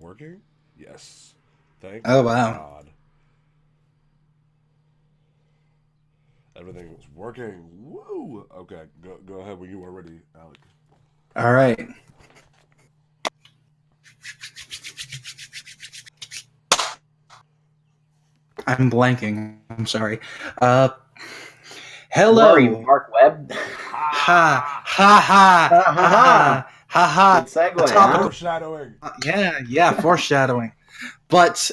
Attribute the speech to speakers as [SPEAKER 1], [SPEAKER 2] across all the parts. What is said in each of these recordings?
[SPEAKER 1] Working? Yes. Thank
[SPEAKER 2] Oh, wow.
[SPEAKER 1] God. Everything was working. Woo! Okay, go ahead when you are ready, Alec.
[SPEAKER 2] All right. I'm blanking. I'm sorry. Uh,
[SPEAKER 3] Who are you,
[SPEAKER 2] hello.
[SPEAKER 3] Mark Webb?
[SPEAKER 2] Ha
[SPEAKER 1] Ha!
[SPEAKER 2] ha ha
[SPEAKER 3] Ha ha
[SPEAKER 2] ha
[SPEAKER 3] ha!
[SPEAKER 2] ha ha
[SPEAKER 3] Good
[SPEAKER 2] ha.
[SPEAKER 3] segue, huh?
[SPEAKER 2] Topical.
[SPEAKER 1] Foreshadowing.
[SPEAKER 2] Yeah. Foreshadowing. But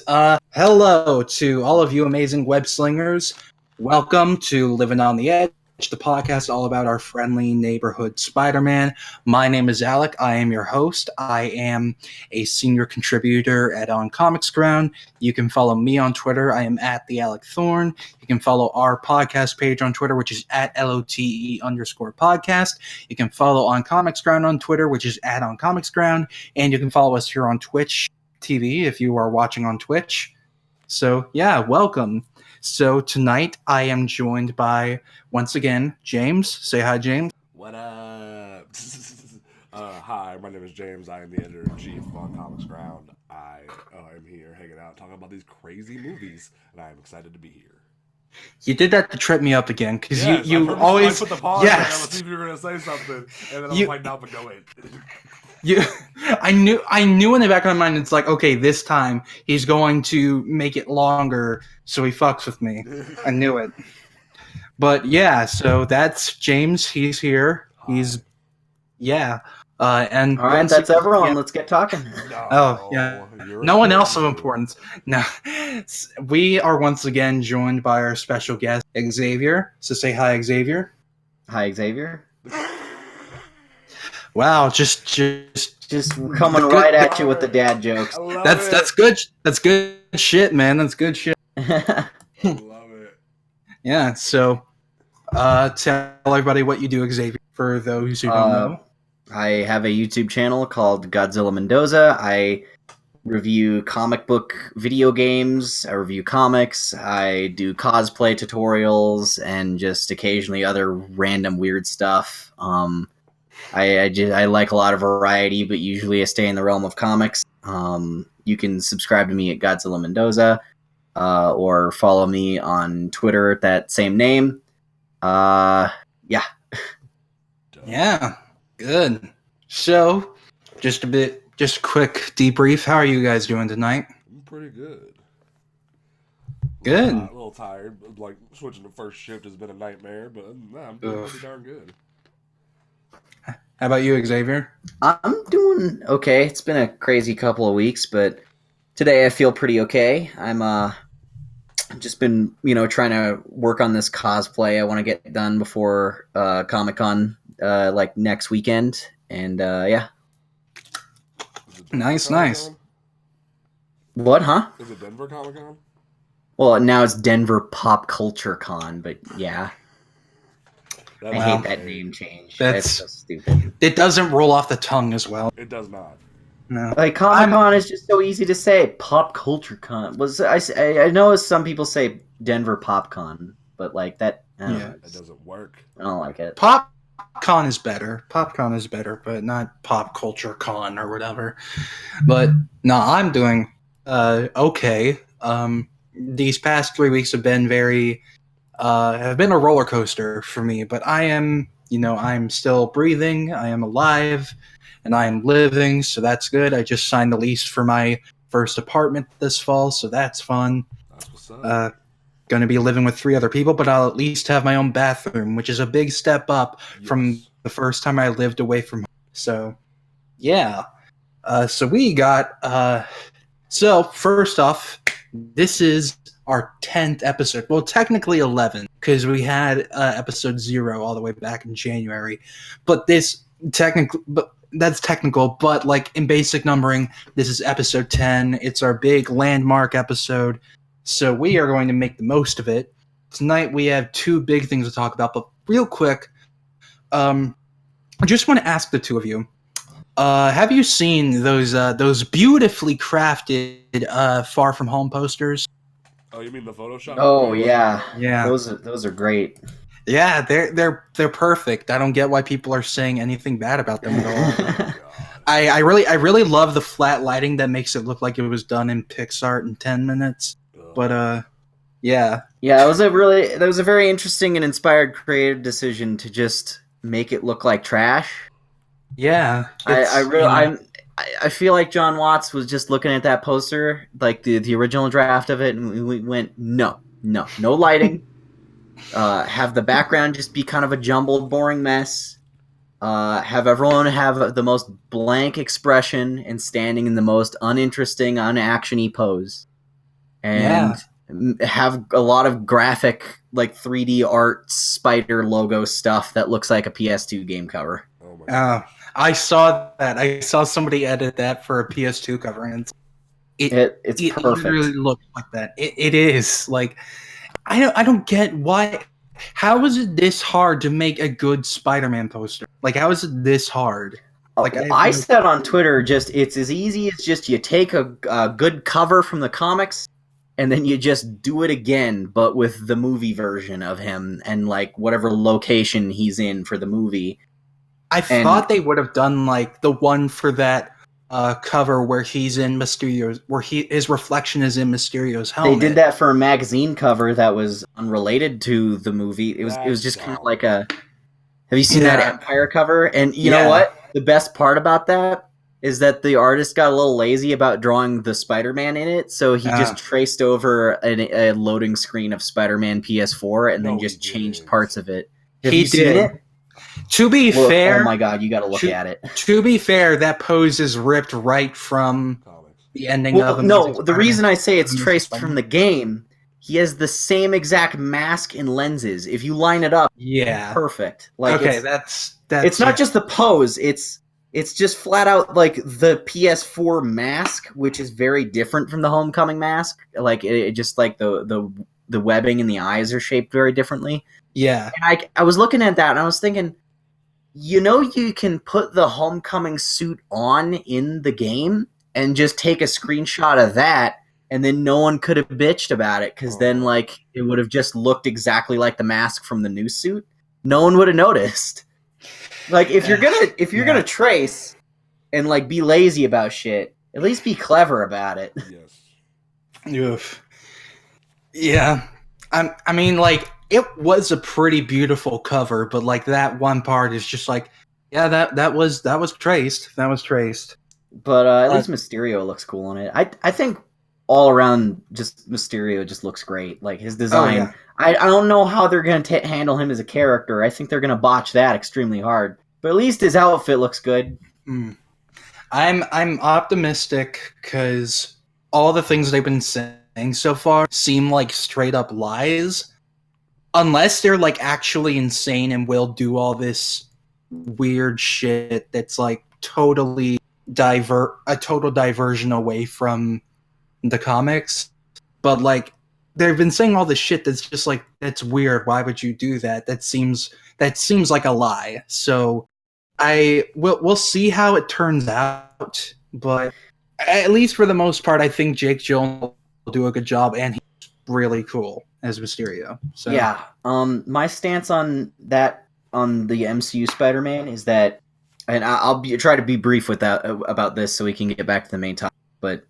[SPEAKER 2] hello to all of you amazing web slingers. Welcome to Livin On The Edge, the podcast all about our friendly neighborhood Spider-Man. My name is Alec. I am your host. I am a senior contributor at On Comics Ground. You can follow me on Twitter. I am at the Alec Thorn. You can follow our podcast page on Twitter, which is at LOTE_podcast. You can follow On Comics Ground on Twitter, which is at On Comics Ground. And you can follow us here on Twitch TV if you are watching on Twitch. So, yeah, welcome. So, tonight I am joined by, once again, James. Say hi, James.
[SPEAKER 1] What up? Hi, my name is James. I am the editor-in-chief on Comics Ground. I am here hanging out, talking about these crazy movies, and I am excited to be here.
[SPEAKER 2] You did that to trip me up again, because
[SPEAKER 1] Yes,
[SPEAKER 2] you always...
[SPEAKER 1] I put the pause there. I was see if you were going to say something, and then I was like, no, but go in.
[SPEAKER 2] I knew in the back of my mind, it's like, okay, this time he's going to make it longer, so he fucks with me. I knew it. But yeah, so that's James. He's here. He's, yeah. And
[SPEAKER 3] All right, that's everyone.
[SPEAKER 2] yeah.
[SPEAKER 3] Let's get talking.
[SPEAKER 1] No,
[SPEAKER 2] Oh, yeah. No one else of importance. No. We are once again joined by our special guest, Xavier. So say hi, Xavier.
[SPEAKER 3] Hi, Xavier.
[SPEAKER 2] Wow, just
[SPEAKER 3] coming right at you with the dad jokes.
[SPEAKER 2] That's good. That's good shit, man. That's good shit.
[SPEAKER 1] Love it.
[SPEAKER 2] Yeah. So, tell everybody what you do, Xavier. For those who don't know,
[SPEAKER 3] I have a YouTube channel called Godzilla Mendoza. I review comic book video games. I review comics. I do cosplay tutorials and just occasionally other random weird stuff. I like a lot of variety, but usually I stay in the realm of comics. You can subscribe to me at Godzilla Mendoza, or follow me on Twitter at that same name. Yeah.
[SPEAKER 2] Yeah, good. So, just a quick debrief. How are you guys doing tonight?
[SPEAKER 1] I'm pretty good.
[SPEAKER 2] Good.
[SPEAKER 1] A little tired. Like, switching to first shift has been a nightmare, but I'm doing pretty darn good.
[SPEAKER 2] How about you, Xavier?
[SPEAKER 3] I'm doing okay. It's been a crazy couple of weeks, but today I feel pretty okay. I'm just been, trying to work on this cosplay. I want to get done before Comic-Con like next weekend, and yeah.
[SPEAKER 2] Nice.
[SPEAKER 3] What, huh?
[SPEAKER 1] Is it Denver Comic-Con?
[SPEAKER 3] Well, now it's Denver Pop Culture Con, but yeah. I hate that name change. That's so stupid.
[SPEAKER 2] It doesn't roll off the tongue as well.
[SPEAKER 1] It does not.
[SPEAKER 2] No.
[SPEAKER 3] Like, Comic-Con is just so easy to say. Pop Culture Con. I know some people say Denver Pop Con, but like that,
[SPEAKER 1] it doesn't work.
[SPEAKER 3] I don't like it.
[SPEAKER 2] PopCon is better. PopCon is better, but not Pop Culture Con or whatever. But no, I'm doing okay. These past 3 weeks have been have been a roller coaster for me, but I am, I'm still breathing, I am alive, and I am living, so that's good. I just signed the lease for my first apartment this fall, so that's fun.
[SPEAKER 1] That's what's up.
[SPEAKER 2] Going to be living with 3 other people, but I'll at least have my own bathroom, which is a big step up from the first time I lived away from home. So, yeah. So we got... so, first off, this is our 10th episode. Well, technically 11, because we had episode 0 all the way back in January. But that's technical, but like in basic numbering, this is episode 10. It's our big landmark episode. So we are going to make the most of it. Tonight we have 2 big things to talk about, but real quick, I just want to ask the 2 of you, have you seen those beautifully crafted Far From Home posters?
[SPEAKER 1] Oh, you mean the Photoshop?
[SPEAKER 3] Oh yeah.
[SPEAKER 2] Yeah.
[SPEAKER 3] Those are great.
[SPEAKER 2] Yeah, they're perfect. I don't get why people are saying anything bad about them at all. I really love the flat lighting that makes it look like it was done in PixArt in 10 minutes. But yeah.
[SPEAKER 3] Yeah, that was a very interesting and inspired creative decision to just make it look like trash.
[SPEAKER 2] Yeah.
[SPEAKER 3] I feel like John Watts was just looking at that poster, like the original draft of it, and we went, no lighting. Have the background just be kind of a jumbled, boring mess. Have everyone have the most blank expression and standing in the most uninteresting, unactiony pose. And have a lot of graphic, like 3D art spider logo stuff that looks like a PS2 game cover.
[SPEAKER 1] Oh my God.
[SPEAKER 2] I saw that. I saw somebody edit that for a PS2 cover, and
[SPEAKER 3] It's
[SPEAKER 2] it
[SPEAKER 3] perfect.
[SPEAKER 2] really looks like that. It is like I don't get why. How is it this hard to make a good Spider-Man poster? Like, how is it this hard? Like,
[SPEAKER 3] I said on Twitter, it's as easy as just you take a good cover from the comics, and then you just do it again, but with the movie version of him and like whatever location he's in for the movie.
[SPEAKER 2] I thought they would have done like the one for that cover where he's in Mysterio's, where his reflection is in Mysterio's helmet.
[SPEAKER 3] They did that for a magazine cover that was unrelated to the movie. It was just kind of like a. Have you seen that Empire cover? And you know what? The best part about that is that the artist got a little lazy about drawing the Spider-Man in it, so he just traced over a loading screen of Spider-Man PS4 and then just changed parts of it. Have you seen it?
[SPEAKER 2] To be fair,
[SPEAKER 3] oh my God, you got to look at it.
[SPEAKER 2] To be fair, that pose is ripped right from the ending of.
[SPEAKER 3] No, the reason I say it's traced from the game, he has the same exact mask and lenses. If you line it up, perfect. Like,
[SPEAKER 2] okay, that's
[SPEAKER 3] it's not just the pose. It's just flat out like the PS4 mask, which is very different from the Homecoming mask. Like it just like the webbing and the eyes are shaped very differently.
[SPEAKER 2] Yeah.
[SPEAKER 3] And I was looking at that and I was thinking, you can put the Homecoming suit on in the game and just take a screenshot of that, and then no one could have bitched about it, because then like it would have just looked exactly like the mask from the new suit. No one would have noticed. Like if you're gonna trace and like be lazy about shit, at least be clever about it.
[SPEAKER 1] Yes.
[SPEAKER 2] Oof. Yeah. I mean, like, it was a pretty beautiful cover, but like that one part is just like, yeah, that was traced. That was traced.
[SPEAKER 3] But at least Mysterio looks cool on it. I think all around, just Mysterio just looks great. Like his design. I don't know how they're going to handle him as a character. I think they're going to botch that extremely hard. But at least his outfit looks good.
[SPEAKER 2] I'm optimistic because all the things they've been saying so far seem like straight up lies. Unless they're like actually insane and will do all this weird shit that's like totally a total diversion away from the comics. But like they've been saying all this shit that's just like, that's weird. Why would you do that? That seems like a lie. So we'll see how it turns out. But at least for the most part, I think Jake Gyllenhaal will do a good job, and he's really cool as Mysterio. So
[SPEAKER 3] yeah, my stance on the MCU Spider-Man is that, and I'll try to be brief with that about this so we can get back to the main topic. But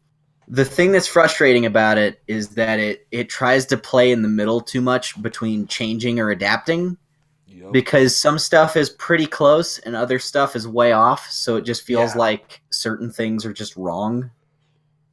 [SPEAKER 3] the thing that's frustrating about it is that it tries to play in the middle too much between changing or adapting, because some stuff is pretty close and other stuff is way off. So it just feels like certain things are just wrong.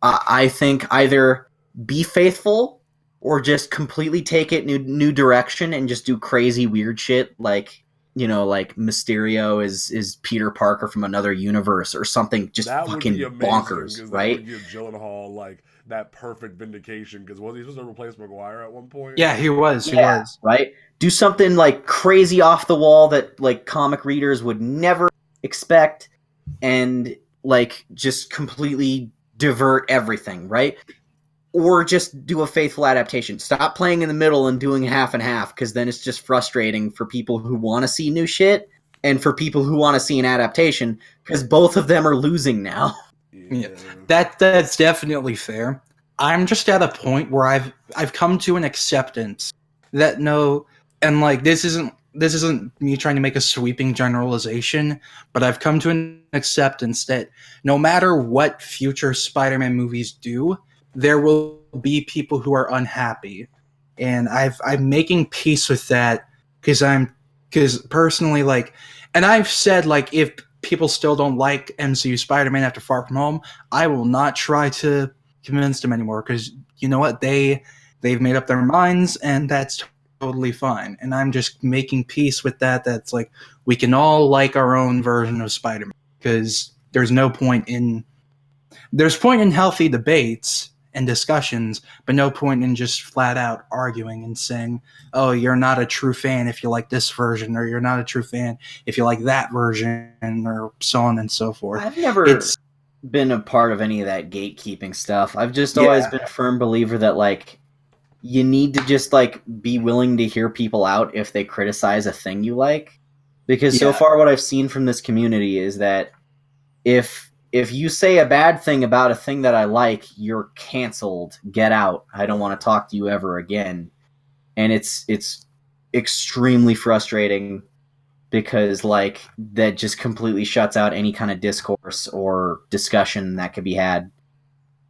[SPEAKER 3] I think either be faithful or just completely take it new direction and just do crazy weird shit, like, you know, like Mysterio is Peter Parker from another universe or something, just
[SPEAKER 1] that
[SPEAKER 3] fucking bonkers, right?
[SPEAKER 1] That would give Gyllenhaal like that perfect vindication, because was he supposed to replace Maguire at one point?
[SPEAKER 2] Yeah, he was. He was.
[SPEAKER 3] Right? Do something like crazy off the wall that like comic readers would never expect, and like just completely divert everything, right? Or just do a faithful adaptation. Stop playing in the middle and doing half and half, because then it's just frustrating for people who want to see new shit and for people who want to see an adaptation, because both of them are losing now.
[SPEAKER 2] Yeah. That's definitely fair. I'm just at a point where I've come to an acceptance that and like this isn't this isn't me trying to make a sweeping generalization, but I've come to an acceptance that no matter what future Spider-Man movies do, there will be people who are unhappy. And I'm making peace with that because personally, like, and I've said, like, if people still don't like MCU Spider-Man after Far From Home, I will not try to convince them anymore, because you know what, they've made up their minds, and that's totally fine. And I'm just making peace with that. That's like, we can all like our own version of Spider-Man, because there's point in healthy debates and discussions, but no point in just flat out arguing and saying, oh, you're not a true fan if you like this version, or you're not a true fan if you like that version, or so on and so forth.
[SPEAKER 3] I've never been a part of any of that gatekeeping stuff. I've just always been a firm believer that, like, you need to just, like, be willing to hear people out if they criticize a thing you like. Because so far what I've seen from this community is that if you say a bad thing about a thing that I like, you're canceled. Get out. I don't want to talk to you ever again. And it's extremely frustrating, because, like, that just completely shuts out any kind of discourse or discussion that could be had.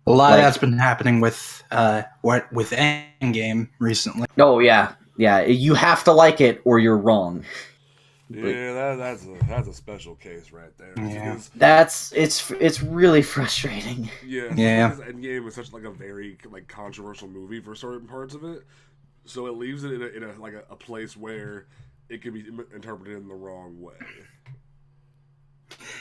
[SPEAKER 2] A lot of that's been happening with Endgame recently.
[SPEAKER 3] Oh yeah, you have to like it or you're wrong.
[SPEAKER 1] Yeah, that's a special case right there.
[SPEAKER 2] Yeah.
[SPEAKER 3] It's really frustrating.
[SPEAKER 1] Yeah. Because Endgame is such, like, a very, like, controversial movie for certain parts of it, so it leaves it in a place where it can be interpreted in the wrong way.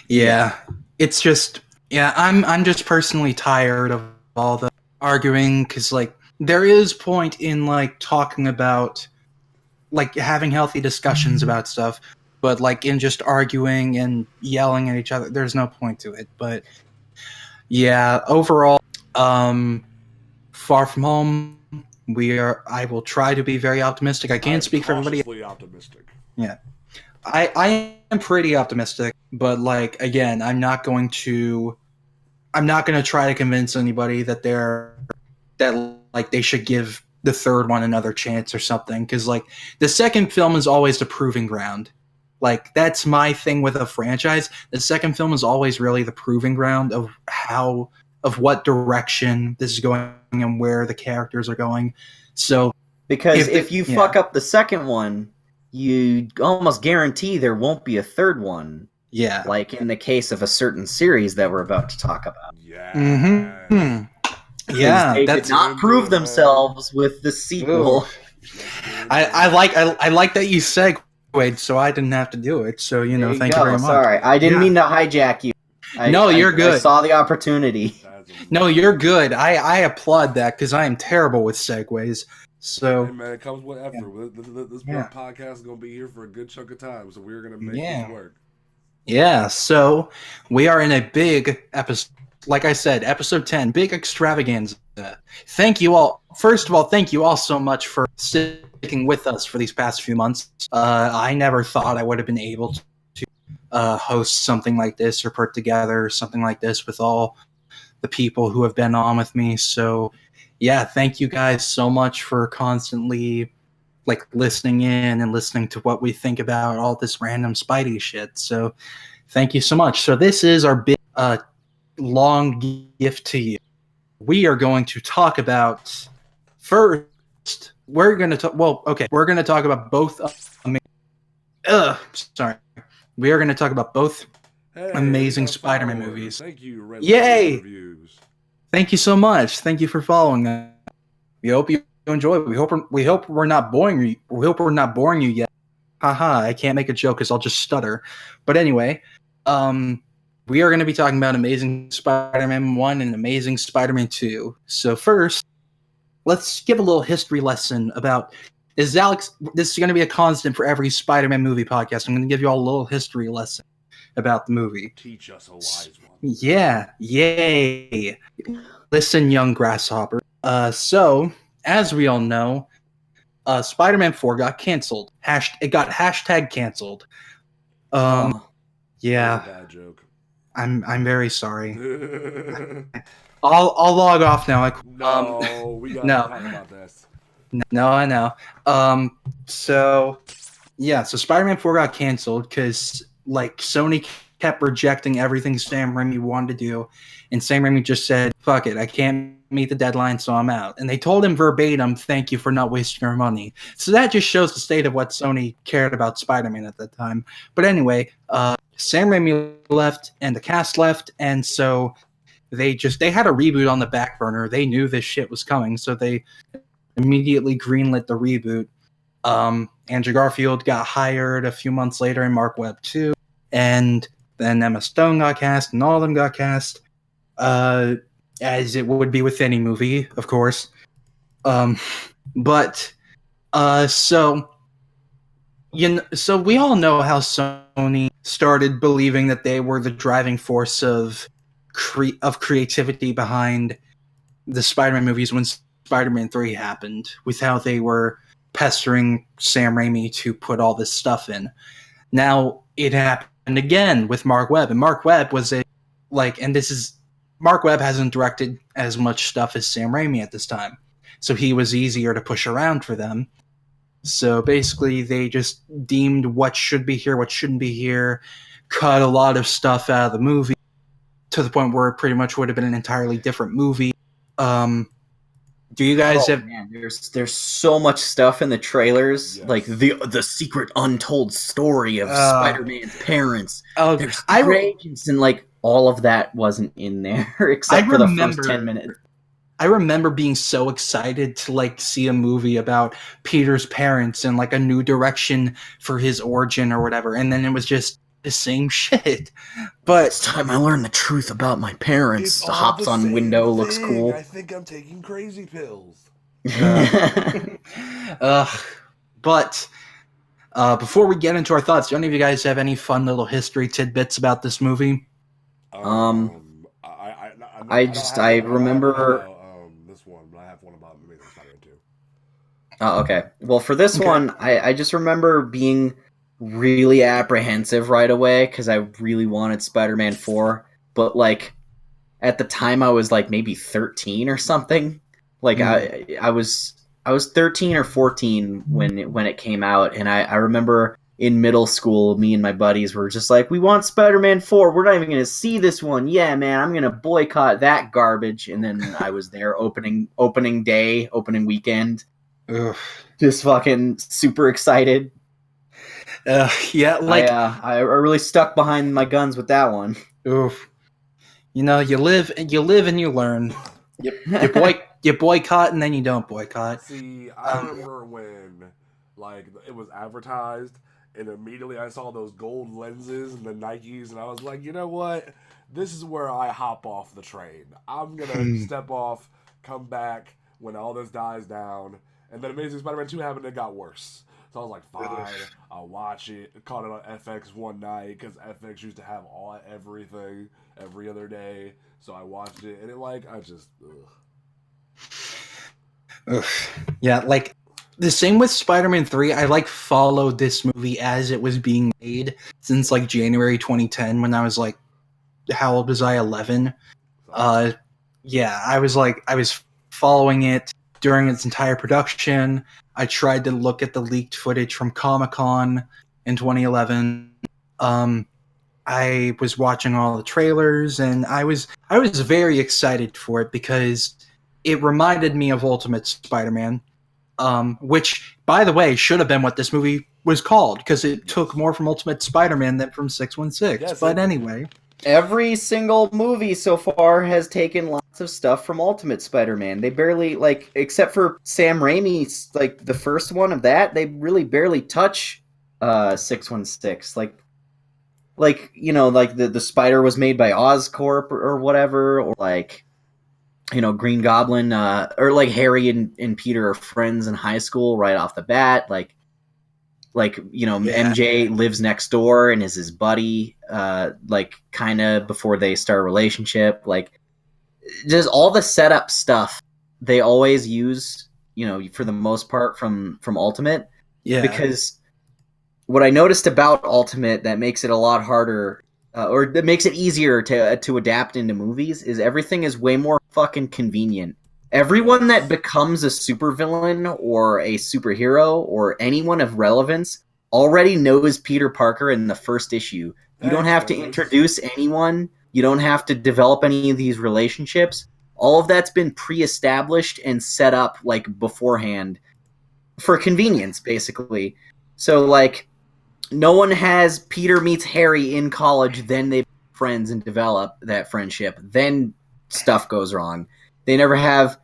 [SPEAKER 2] Yeah, it's just, I'm just personally tired of all the arguing, because, like, there is point in, like, talking about, like, having healthy discussions about stuff, but, like, in just arguing and yelling at each other, there's no point to it. But yeah, overall, Far From Home, I will try to be very optimistic. I can't speak for everybody.
[SPEAKER 1] Optimistic.
[SPEAKER 2] Yeah, I am pretty optimistic, but, like, again, I'm not going to try to convince anybody that they should give the third one another chance or something, because, like, the second film is always the proving ground. Like, that's my thing with a franchise. The second film is always really the proving ground of what direction this is going and where the characters are going. So,
[SPEAKER 3] because if you fuck up the second one, you almost guarantee there won't be a third one.
[SPEAKER 2] Yeah.
[SPEAKER 3] Like in the case of a certain series that we're about to talk about.
[SPEAKER 1] Yeah.
[SPEAKER 2] Mm-hmm.
[SPEAKER 3] Yeah. They did not prove themselves with the sequel.
[SPEAKER 2] I like that you segued, so I didn't have to do it. So, thank you very much.
[SPEAKER 3] Sorry, I didn't mean to hijack you.
[SPEAKER 2] You're good.
[SPEAKER 3] I saw the opportunity.
[SPEAKER 2] No, you're good. I applaud that, because I am terrible with segues. So,
[SPEAKER 1] hey, man, it comes with effort. This podcast is going to be here for a good chunk of time, so we're going to make this work.
[SPEAKER 2] Yeah, so we are in a big episode. Like I said, episode 10, big extravaganza. Thank you all. First of all, thank you all so much for sticking with us for these past few months. I never thought I would have been able to host something like this, or put together something like this with all the people who have been on with me. So, yeah, thank you guys so much for constantly, like, listening in and listening to what we think about all this random Spidey shit. So, thank you so much. So this is our big, long gift to you. We are going to talk about, first, we're going to talk about both, we are going to talk about both amazing Spider-Man movies.
[SPEAKER 1] Thank you.
[SPEAKER 2] Yay! Reviews. Thank you so much. Thank you for following us. We hope you enjoy. We hope we're not boring you. We hope we're not boring you yet. Haha, I can't make a joke because I'll just stutter. But anyway, we are going to be talking about Amazing Spider-Man 1 and Amazing Spider-Man 2. So first, let's give a little history lesson about... This is going to be a constant for every Spider-Man movie podcast. I'm going to give you all a little history lesson about the movie.
[SPEAKER 1] Teach us a wise one.
[SPEAKER 2] Yeah, yay. Listen, young grasshopper. So, as we all know, Spider-Man 4 got canceled. It got hashtag canceled. Yeah.
[SPEAKER 1] Bad joke.
[SPEAKER 2] I'm very sorry. I'll log off now.
[SPEAKER 1] We gotta talk about this.
[SPEAKER 2] No, I know. So Yeah, so Spider-Man 4 got canceled because like Sony kept rejecting everything Sam Raimi wanted to do, and Sam Raimi just said, "Fuck it, I can't meet the deadline, so I'm out." And they told him verbatim, "Thank you for not wasting our money." So that just shows the state of what Sony cared about Spider-Man at that time. But anyway, Sam Raimi left and the cast left, and so they had a reboot on the back burner. They knew this shit was coming, so they immediately greenlit the reboot. Andrew Garfield got hired a few months later, and Mark Webb too, and then Emma Stone got cast, and all of them got cast, as it would be with any movie, of course. So we all know how Sony started believing that they were the driving force of creativity behind the Spider-Man movies when Spider-Man 3 happened, with how they were pestering Sam Raimi to put all this stuff in. Now it happened again with Mark Webb, and Mark Webb Mark Webb hasn't directed as much stuff as Sam Raimi at this time, so he was easier to push around for them. So basically, they just deemed what should be here, what shouldn't be here, cut a lot of stuff out of the movie to the point where it pretty much would have been an entirely different movie. Do you guys have?
[SPEAKER 3] Man, there's so much stuff in the trailers,
[SPEAKER 1] Yes.
[SPEAKER 3] like the secret untold story of Spider-Man's parents. There's agents, and like all of that wasn't in there except for the first 10 minutes.
[SPEAKER 2] I remember being so excited to like see a movie about Peter's parents and like a new direction for his origin or whatever, and then it was just the same shit. But
[SPEAKER 3] It's time I learned the truth about my parents.
[SPEAKER 1] It's all
[SPEAKER 3] Hops
[SPEAKER 1] the
[SPEAKER 3] on
[SPEAKER 1] same
[SPEAKER 3] window, looks
[SPEAKER 1] thing.
[SPEAKER 3] cool.
[SPEAKER 1] I think I'm taking crazy pills.
[SPEAKER 2] But before we get into our thoughts, do any of you guys have any fun little history tidbits about this movie?
[SPEAKER 3] I remember
[SPEAKER 1] this one, but I have one about Amazing Spider-Man 2.
[SPEAKER 3] Oh, okay. Well, for this one, I just remember being really apprehensive right away because I really wanted Spider-Man 4, but like at the time I was like maybe 13 or something. Like I was 13 or 14 when it came out, and I remember in middle school, me and my buddies were just like, we want Spider-Man 4. We're not even going to see this one. Yeah, man, I'm going to boycott that garbage. And then I was there opening weekend.
[SPEAKER 2] Ugh.
[SPEAKER 3] Just fucking super excited.
[SPEAKER 2] Yeah, like
[SPEAKER 3] I really stuck behind my guns with that one.
[SPEAKER 2] Oof. You know, you live and you learn. You boycott and then you don't boycott.
[SPEAKER 1] See, I remember when like it was advertised, and immediately I saw those gold lenses and the Nikes, and I was like, you know what? This is where I hop off the train. I'm gonna step off, come back when all this dies down, and then Amazing Spider-Man 2 happened, and it got worse. So I was like, fine, I'll watch it. Caught it on FX one night, because FX used to have everything every other day. So I watched it, and
[SPEAKER 2] Ugh. Yeah, like, the same with Spider-Man 3. I, like, followed this movie as it was being made since, like, January 2010, when I was, like, how old was I? 11? Yeah, I was following it during its entire production. I tried to look at the leaked footage from Comic-Con in 2011. I was watching all the trailers, and I was very excited for it because it reminded me of Ultimate Spider-Man, which, by the way, should have been what this movie was called, because it took more from Ultimate Spider-Man than from 616.
[SPEAKER 1] Yes,
[SPEAKER 2] but anyway.
[SPEAKER 3] Every single movie so far has taken lots of stuff from Ultimate Spider-Man. They barely, like, except for Sam Raimi's, like, the first one of that, they really barely touch 616. Like, you know, like the Spider was made by Oscorp or whatever, or like, you know, Green Goblin, or like Harry and Peter are friends in high school right off the bat. Like, you know, yeah. MJ lives next door and is his buddy, like, kind of before they start a relationship. Like, just all the setup stuff they always use, you know, for the most part from Ultimate.
[SPEAKER 2] Yeah.
[SPEAKER 3] Because what I noticed about Ultimate that makes it a lot harder, or that makes it easier to adapt into movies, is everything is way more fucking convenient. Everyone that becomes a supervillain or a superhero or anyone of relevance already knows Peter Parker in the first issue. You don't have to
[SPEAKER 1] Thanks.
[SPEAKER 3] introduce anyone. You don't have to develop any of these relationships. All of that's been pre-established and set up like beforehand for convenience, basically. So like, no one has Peter meets Harry in college, then they become friends and develop that friendship. Then stuff goes wrong. They never have,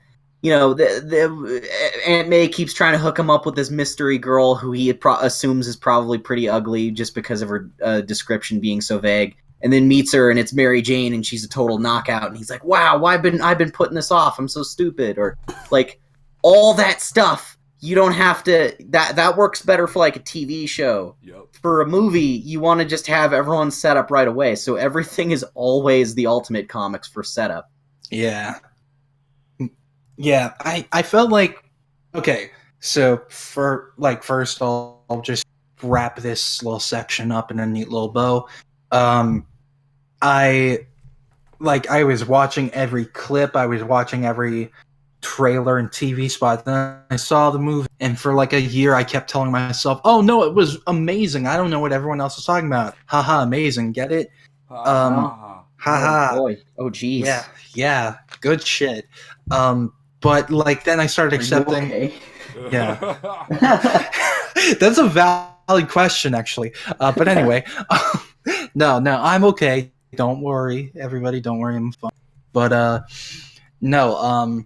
[SPEAKER 3] Aunt May keeps trying to hook him up with this mystery girl who he assumes is probably pretty ugly just because of her description being so vague. And then meets her and it's Mary Jane and she's a total knockout. And he's like, wow, I've been putting this off. I'm so stupid. Or like all that stuff. You don't have to. That works better for like a TV show.
[SPEAKER 1] Yep.
[SPEAKER 3] For a movie, you want to just have everyone set up right away. So everything is always the Ultimate Comics for setup.
[SPEAKER 2] Yeah. Yeah, I felt like, okay, so for like first I'll just wrap this little section up in a neat little bow. I was watching every clip, I was watching every trailer and TV spot. Then I saw the movie, and for like a year I kept telling myself, "Oh no, it was amazing. I don't know what everyone else is talking about. Haha, amazing. Get it? Haha.
[SPEAKER 3] Oh boy. Oh geez.
[SPEAKER 2] Yeah, good shit." But like then I started accepting.
[SPEAKER 3] Okay?
[SPEAKER 2] Yeah. That's a valid question, actually. But anyway, no, I'm okay. Don't worry, everybody. Don't worry, I'm fine. But no,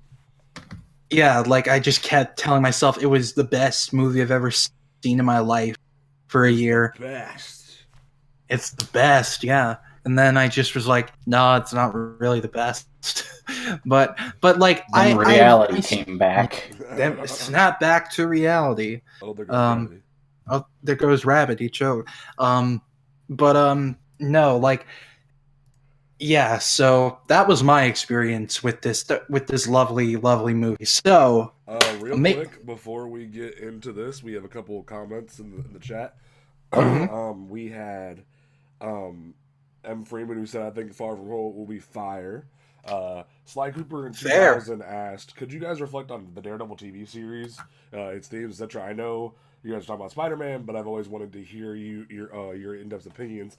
[SPEAKER 2] yeah, like I just kept telling myself it was the best movie I've ever seen in my life for a year.
[SPEAKER 1] Best.
[SPEAKER 2] It's the best, yeah. And then I just was like, no, it's not really the best. but like
[SPEAKER 3] then reality came back.
[SPEAKER 2] Then snap back to reality.
[SPEAKER 1] Oh, there goes reality.
[SPEAKER 2] Oh, there goes Rabbit. He choked. No, like, yeah. So that was my experience with this lovely movie. So,
[SPEAKER 1] real quick before we get into this, we have a couple of comments in the chat.
[SPEAKER 2] Mm-hmm.
[SPEAKER 1] We had M. Freeman who said, "I think Far From Home will be fire." Sly Cooper in 2000 asked, "Could you guys reflect on the Daredevil TV series, its themes, etc.? I know you guys are talking about Spider-Man, but I've always wanted to hear your in-depth opinions."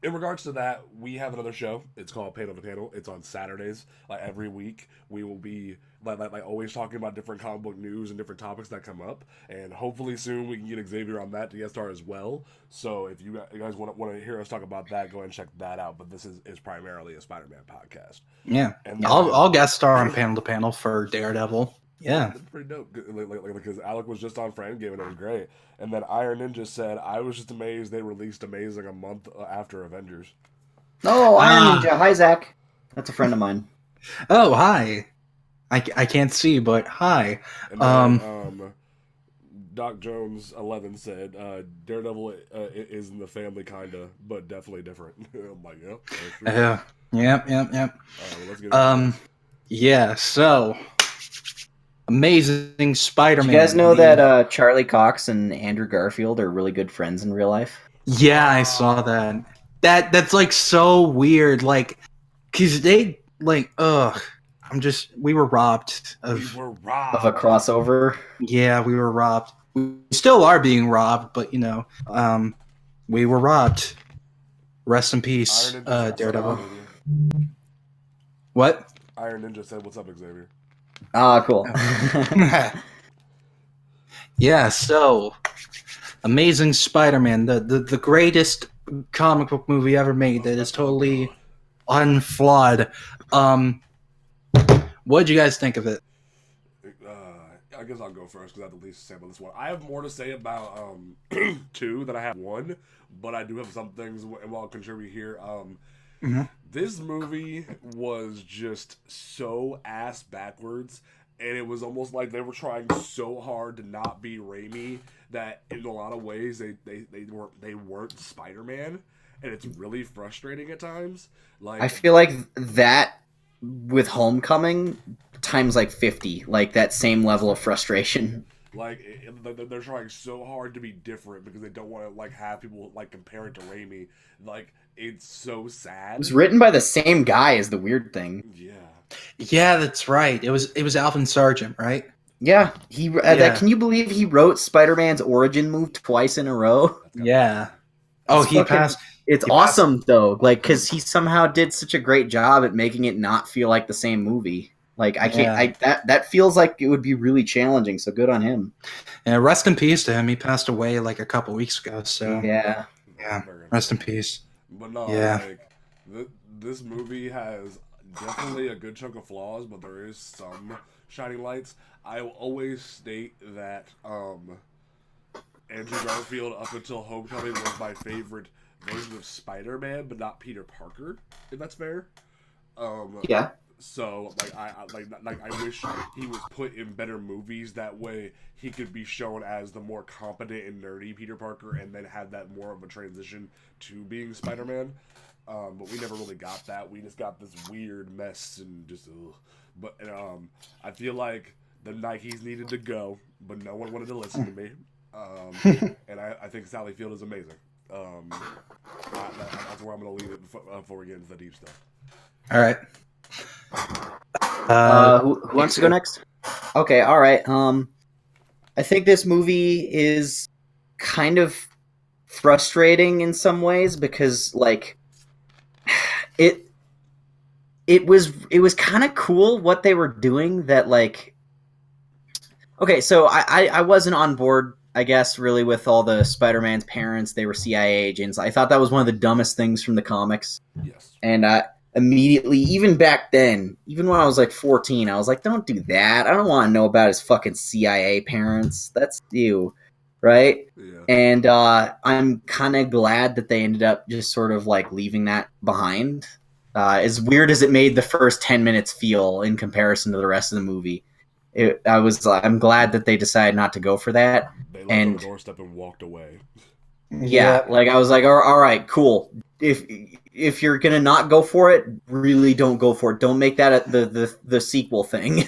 [SPEAKER 1] In regards to that, we have another show. It's called Panel to Panel. It's on Saturdays. Like every week, we will be like always talking about different comic book news and different topics that come up. And hopefully soon we can get Xavier on that to guest star as well. So if you guys want to hear us talk about that, go ahead and check that out. But this is primarily a Spider-Man podcast.
[SPEAKER 2] Yeah,
[SPEAKER 1] and
[SPEAKER 2] I'll guest star on Panel to Panel for Daredevil. Yeah,
[SPEAKER 1] that's pretty dope. Because Alec was just on Friend Game and it was great. And then Iron Ninja said, "I was just amazed they released Amazing a month after Avengers."
[SPEAKER 3] Oh, Iron Ninja. Hi, Zach. That's a friend of mine.
[SPEAKER 2] Oh, hi. I can't see, but hi.
[SPEAKER 1] And then, Doc Jones 11 said, "Daredevil is in the family, kinda, but definitely different." I'm like, yep.
[SPEAKER 2] Yep.
[SPEAKER 1] Well, let's get
[SPEAKER 2] yeah. So. Amazing Spider-Man.
[SPEAKER 3] Do you guys know that Charlie Cox and Andrew Garfield are really good friends in real life?
[SPEAKER 2] Yeah, I saw that. That's like so weird. Like, cause they like, we were robbed of
[SPEAKER 3] a crossover.
[SPEAKER 2] Yeah, we were robbed. We still are being robbed, but we were robbed. Rest in peace, Daredevil. What?
[SPEAKER 1] Iron Ninja said, "What's up, Xavier?"
[SPEAKER 3] Ah, cool.
[SPEAKER 2] Yeah, so Amazing Spider-Man, the greatest comic book movie ever made that is totally unflawed. What'd you guys think of it?
[SPEAKER 1] I guess I'll go first because I have the least to say about this one. I have more to say about 2 than I have 1, but I do have some things and I'll contribute here. This movie was just so ass backwards, and it was almost like they were trying so hard to not be Raimi that in a lot of ways they weren't Spider-Man, and it's really frustrating at times. Like,
[SPEAKER 3] I feel like that with Homecoming times like 50, like that same level of frustration.
[SPEAKER 1] Like they're trying so hard to be different because they don't want to like have people like compare it to Raimi. Like, it's so sad.
[SPEAKER 3] It was written by the same guy is the weird thing.
[SPEAKER 1] Yeah.
[SPEAKER 2] Yeah, that's right. It was Alvin Sargent, right?
[SPEAKER 3] Yeah, can you believe he wrote Spider-Man's origin move twice in a row?
[SPEAKER 2] Yeah.
[SPEAKER 3] It's awesome though, like because he somehow did such a great job at making it not feel like the same movie. Like that feels like it would be really challenging. So good on him.
[SPEAKER 2] Yeah, rest in peace to him. He passed away like a couple weeks ago. So
[SPEAKER 3] yeah,
[SPEAKER 2] rest in peace.
[SPEAKER 1] But no,
[SPEAKER 2] Yeah.
[SPEAKER 1] like this movie has definitely a good chunk of flaws, but there is some shining lights. I will always state that Andrew Garfield up until Homecoming was my favorite version of Spider-Man, but not Peter Parker, if that's fair.
[SPEAKER 3] yeah.
[SPEAKER 1] So I wish he was put in better movies. That way he could be shown as the more competent and nerdy Peter Parker, and then have that more of a transition to being Spider-Man. But we never really got that. We just got this weird mess and just. Ugh. But I feel like the Nikes needed to go, but no one wanted to listen to me. And I think Sally Field is amazing. That's where I'm going to leave it before we get into the deep stuff.
[SPEAKER 2] All right.
[SPEAKER 3] Who wants to go next? Okay, all right. I think this movie is kind of frustrating in some ways because, like, it was kind of cool what they were doing. That, like, okay, so I wasn't on board, I guess, really with all the Spider-Man's parents. They were CIA agents. I thought that was one of the dumbest things from the comics.
[SPEAKER 1] Yes.
[SPEAKER 3] And I immediately, even back then, even when I was like 14, I was like, don't do that. I don't want to know about his fucking CIA parents. That's you, right?
[SPEAKER 1] Yeah.
[SPEAKER 3] And I'm kind of glad that they ended up just sort of like leaving that behind. As weird as it made the first 10 minutes feel in comparison to the rest of the movie. I'm glad that they decided not to go for that.
[SPEAKER 1] They left on the doorstep and walked away.
[SPEAKER 3] Yeah, like I was like, all right, cool. If you're gonna not go for it, really don't go for it. Don't make that the sequel thing.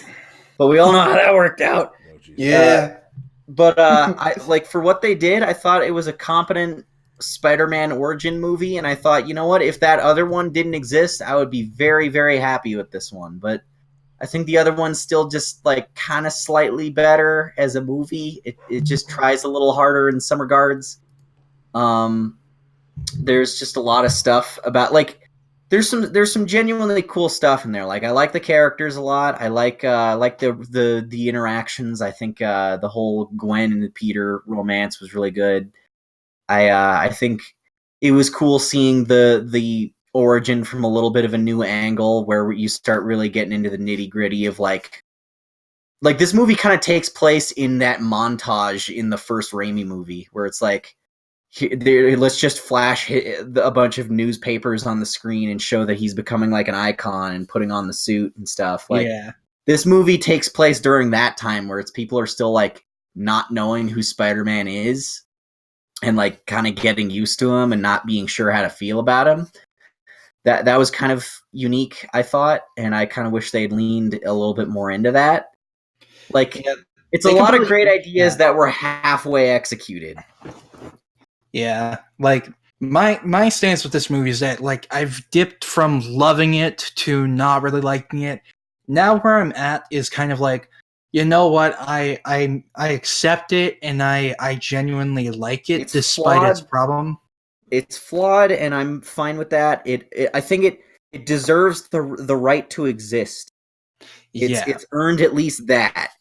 [SPEAKER 3] But we all know how that worked out.
[SPEAKER 2] Yeah.
[SPEAKER 3] But I like for what they did, I thought it was a competent Spider-Man origin movie, and I thought, you know what, if that other one didn't exist, I would be very, very happy with this one. But I think the other one's still just like kind of slightly better as a movie. It just tries a little harder in some regards. There's just a lot of stuff about, like, there's some genuinely cool stuff in there. Like, I like the characters a lot. I like the interactions. I think the whole Gwen and Peter romance was really good. I think it was cool seeing the origin from a little bit of a new angle where you start really getting into the nitty gritty of like this movie kind of takes place in that montage in the first Raimi movie where it's like, let's just flash a bunch of newspapers on the screen and show that he's becoming like an icon and putting on the suit and stuff. Like,
[SPEAKER 2] yeah.
[SPEAKER 3] This movie takes place during that time where it's people are still like not knowing who Spider-Man is and like kind of getting used to him and not being sure how to feel about him. That was kind of unique, I thought, and I kind of wish they'd leaned a little bit more into that. Like, it's a lot of great ideas that were halfway executed.
[SPEAKER 2] Yeah, like my stance with this movie is that, like, I've dipped from loving it to not really liking it. Now where I'm at is kind of like, you know what, I accept it and I genuinely like it despite its problem.
[SPEAKER 3] It's flawed, and I'm fine with that. I think it deserves the right to exist. It's earned at least that.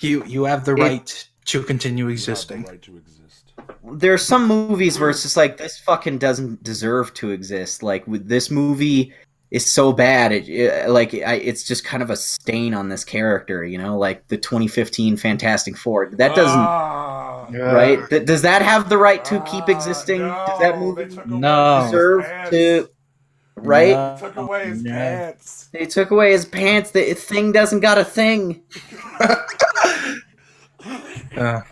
[SPEAKER 2] You have the right to continue existing.
[SPEAKER 1] Right to exist.
[SPEAKER 3] There are some movies where it's just like, this fucking doesn't deserve to exist. Like, with this movie is so bad, it's just kind of a stain on this character, you know, like the 2015 Fantastic Four. That doesn't right? Does that have the right to keep existing?
[SPEAKER 1] No,
[SPEAKER 3] does that movie
[SPEAKER 2] deserve
[SPEAKER 3] to? Right?
[SPEAKER 1] They took away his pants.
[SPEAKER 3] They took away his pants. The thing doesn't got a thing.
[SPEAKER 1] Oh my god.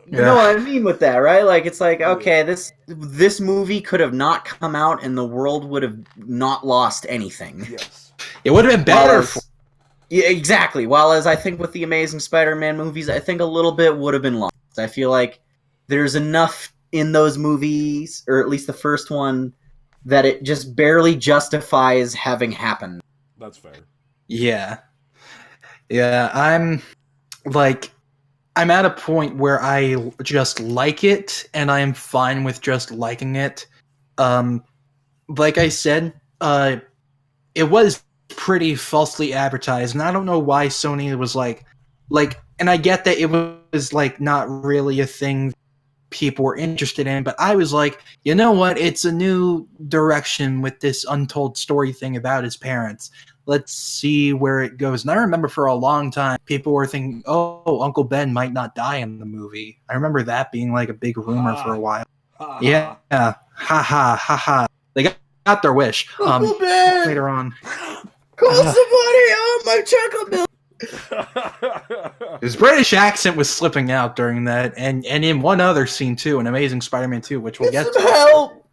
[SPEAKER 3] You know what I mean with that, right? Like, it's like, okay, this movie could have not come out and the world would have not lost anything.
[SPEAKER 1] Yes.
[SPEAKER 2] It would have been better.
[SPEAKER 3] Yeah, exactly. While as I think with the Amazing Spider-Man movies, I think a little bit would have been lost. I feel like there's enough in those movies, or at least the first one, that it just barely justifies having happened.
[SPEAKER 1] That's fair.
[SPEAKER 2] Yeah. Yeah, I'm at a point where I just like it, and I am fine with just liking it. Like I said, it was pretty falsely advertised, and I don't know why Sony was like, and I get that it was like not really a thing people were interested in, but I was like, you know what? It's a new direction with this untold story thing about his parents. Let's see where it goes. And I remember for a long time, people were thinking, oh, Uncle Ben might not die in the movie. I remember that being like a big rumor for a while. Yeah. Ha ha ha ha. They got their wish.
[SPEAKER 3] Uncle Ben!
[SPEAKER 2] Later on.
[SPEAKER 3] Call somebody on my chocolate milk!
[SPEAKER 2] His British accent was slipping out during that, and in one other scene too, in Amazing Spider-Man 2, which we'll get to.
[SPEAKER 3] Help!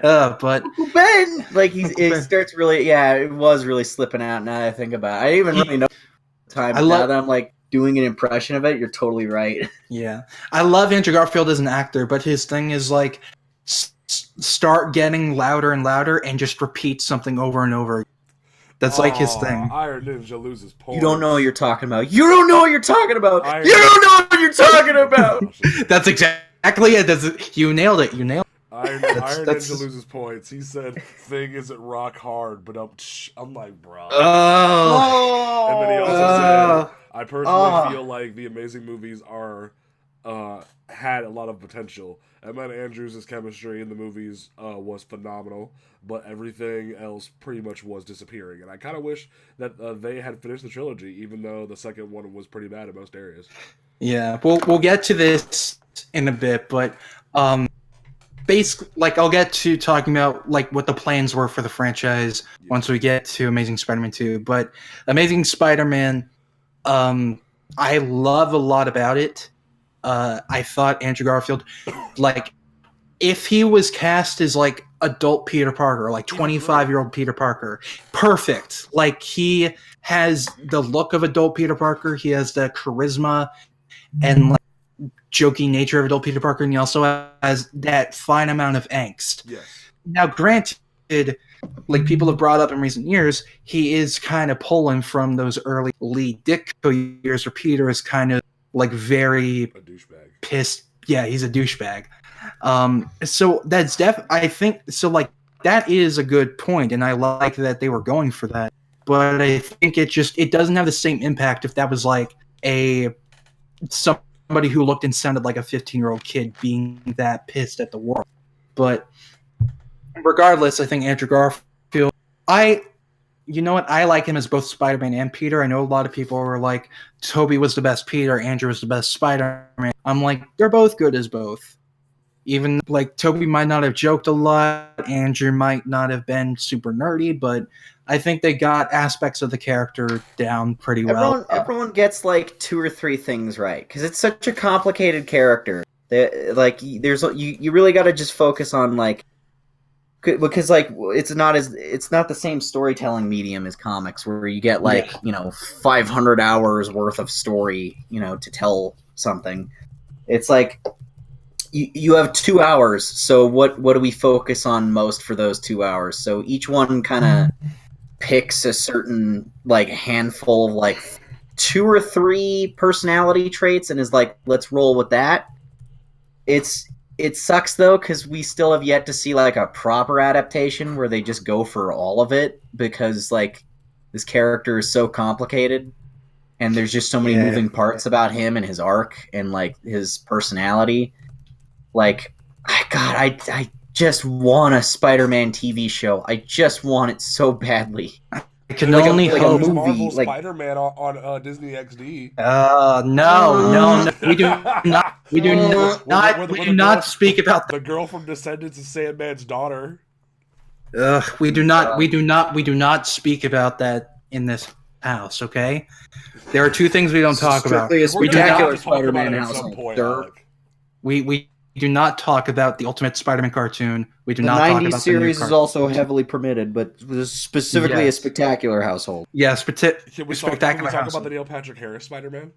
[SPEAKER 2] But
[SPEAKER 3] Uncle Ben! Like, it starts really, it was really slipping out now that I think about it. I didn't even really know the time, now that I'm, like, doing an impression of it, you're totally right.
[SPEAKER 2] Yeah. I love Andrew Garfield as an actor, but his thing is, like, start getting louder and louder and just repeat something over and over. That's like his thing.
[SPEAKER 1] Iron Ninja loses points.
[SPEAKER 3] You don't know what you're talking about. You don't know what you're talking about. You don't know what you're talking about.
[SPEAKER 2] That's exactly it. You nailed it. You nailed it.
[SPEAKER 1] Iron Ninja loses points. He said, "Thing isn't rock hard," but I'm like, bro.
[SPEAKER 2] Oh.
[SPEAKER 1] And then he also said, "I personally feel like the Amazing movies are had a lot of potential. Emma and Andrews' chemistry in the movies was phenomenal, but everything else pretty much was disappearing. And I kind of wish that they had finished the trilogy, even though the second one was pretty bad in most areas."
[SPEAKER 2] Yeah, we'll get to this in a bit, but basically, like, I'll get to talking about like what the plans were for the franchise once we get to Amazing Spider-Man 2. But Amazing Spider-Man, I love a lot about it. I thought Andrew Garfield, like, if he was cast as like adult Peter Parker, like 25-year-old Peter Parker, perfect. Like, he has the look of adult Peter Parker. He has the charisma and like jokey nature of adult Peter Parker, and he also has that fine amount of angst.
[SPEAKER 1] Yes.
[SPEAKER 2] Now, granted, like people have brought up in recent years, he is kind of pulling from those early Lee Ditko years where Peter is kind of like very
[SPEAKER 1] a douchebag.
[SPEAKER 2] Pissed. Yeah, he's a douchebag. So that's I think so. Like, that is a good point, and I like that they were going for that. But I think it doesn't have the same impact if that was like somebody who looked and sounded like a 15-year-old kid being that pissed at the world. But regardless, I think Andrew Garfield, you know what? I like him as both Spider-Man and Peter. I know a lot of people were like, Tobey was the best Peter, Andrew was the best Spider-Man. I'm like, they're both good as both. Even, like, Tobey might not have joked a lot, Andrew might not have been super nerdy, but I think they got aspects of the character down pretty well.
[SPEAKER 3] Everyone gets, like, 2 or 3 things right, because it's such a complicated character. Like, you really got to just focus on, like, because like it's not the same storytelling medium as comics, where you get like 500 hours worth of story to tell something. It's like you have 2 hours, so what do we focus on most for those 2 hours? So each one kind of picks a certain like handful of like 2 or 3 personality traits and is like, let's roll with that. It sucks, though, because we still have yet to see, like, a proper adaptation where they just go for all of it, because, like, this character is so complicated, and there's just so many moving parts about him and his arc and, like, his personality. Like, God, I just want a Spider-Man TV show. I just want it so badly.
[SPEAKER 2] I can only hope.
[SPEAKER 1] A movie, like Spider-Man on Disney XD.
[SPEAKER 2] No, we do not speak about
[SPEAKER 1] the girl from Descendants of Sandman's daughter.
[SPEAKER 2] We do not speak about that in this house. Okay, there are 2 things we don't talk about.
[SPEAKER 3] A spectacular Spider-Man household.
[SPEAKER 2] We do not talk about the Ultimate Spider-Man cartoon. We do not
[SPEAKER 3] talk
[SPEAKER 2] about the
[SPEAKER 3] 90s series is also heavily permitted, but specifically a spectacular household.
[SPEAKER 2] Yes,
[SPEAKER 1] can we talk about the Neil Patrick Harris Spider-Man?